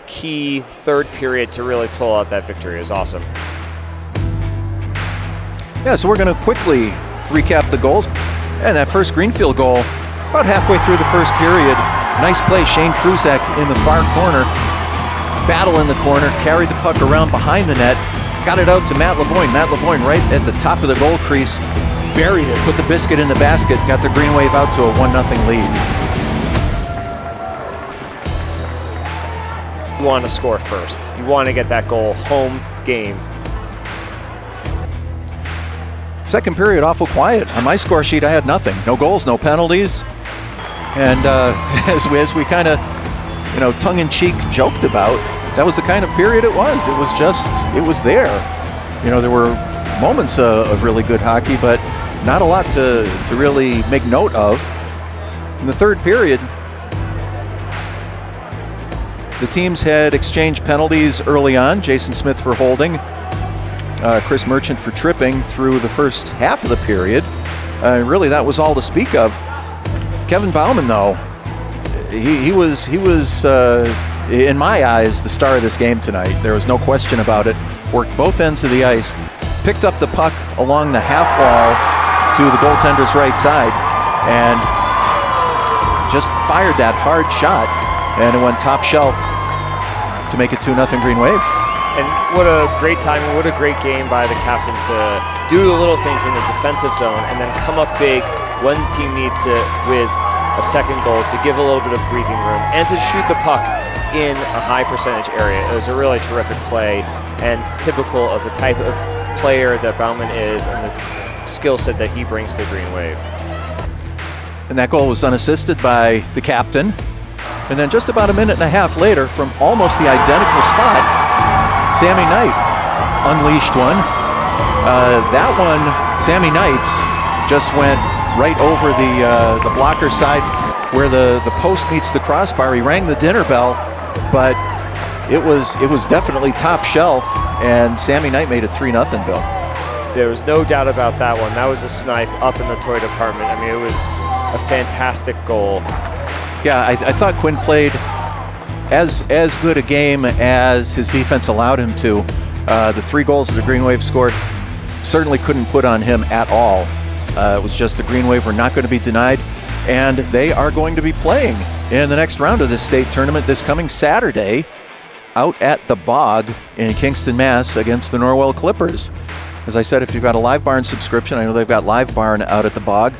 key third period to really pull out that victory. It was awesome. Yeah, so we're going to quickly recap the goals. And that first Greenfield goal, about halfway through the first period, nice play, Shane Kruzak in the far corner, battle in the corner, carried the puck around behind the net, got it out to Matt Lavoine. Matt Lavoine right at the top of the goal crease, buried it, put the biscuit in the basket, got the Green Wave out to a 1-0 lead. You want to score first. You want to get that goal, home game. Second period, awful quiet. On my score sheet, I had nothing. No goals, no penalties. And as we kind of, tongue-in-cheek joked about, that was the kind of period it was. It was just, it was there. There were moments of really good hockey, but not a lot to really make note of. In the third period, the teams had exchanged penalties early on. Jason Smith for holding, Chris Merchant for tripping through the first half of the period. Really, that was all to speak of. Kevin Bauman, though, he was in my eyes, the star of this game tonight. There was no question about it. Worked both ends of the ice, picked up the puck along the half wall to the goaltender's right side, and just fired that hard shot, and it went top shelf to make it 2-0 Green Wave. And what a great time, and what a great game by the captain to do the little things in the defensive zone and then come up big when the team needs it with a second goal to give a little bit of breathing room and to shoot the puck in a high percentage area. It was a really terrific play and typical of the type of player that Bauman is and the skill set that he brings to the Green Wave. And that goal was unassisted by the captain. And then just about a minute and a half later, from almost the identical spot, Sammy Knight unleashed one. That one, Sammy Knight's just went right over the blocker side where the post meets the crossbar. He rang the dinner bell, but it was definitely top shelf, and Sammy Knight made it 3-0, Bill. There was no doubt about that one. That was a snipe up in the toy department. I mean, it was a fantastic goal. Yeah, I thought Quinn played as good a game as his defense allowed him to. The 3 goals that the Green Wave scored certainly couldn't put on him at all. It was just the Green Wave were not going to be denied, and they are going to be playing in the next round of this state tournament this coming Saturday out at the Bog in Kingston, Mass. against the Norwell Clippers. As I said, if you've got a Live Barn subscription, I know they've got Live Barn out at the Bog.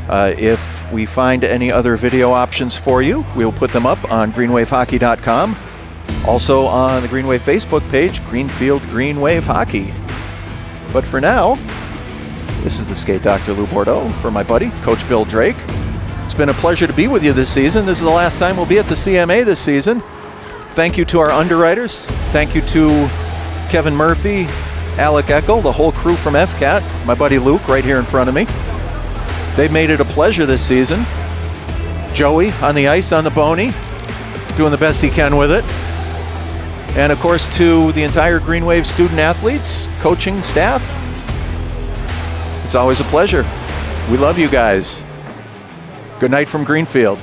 If we find any other video options for you, we'll put them up on greenwavehockey.com. Also on the Green Wave Facebook page, Greenfield Green Wave Hockey. But for now, this is the Skate Dr. Lou Bordeaux for my buddy, Coach Bill Drake. It's been a pleasure to be with you this season. This is the last time we'll be at the CMA this season. Thank you to our underwriters. Thank you to Kevin Murphy, Alec Eckel, the whole crew from FCAT, my buddy Luke right here in front of me. They've made it a pleasure this season. Joey on the ice on the Boney, doing the best he can with it. And of course to the entire Green Wave student athletes, coaching staff. It's always a pleasure. We love you guys. Good night from Greenfield.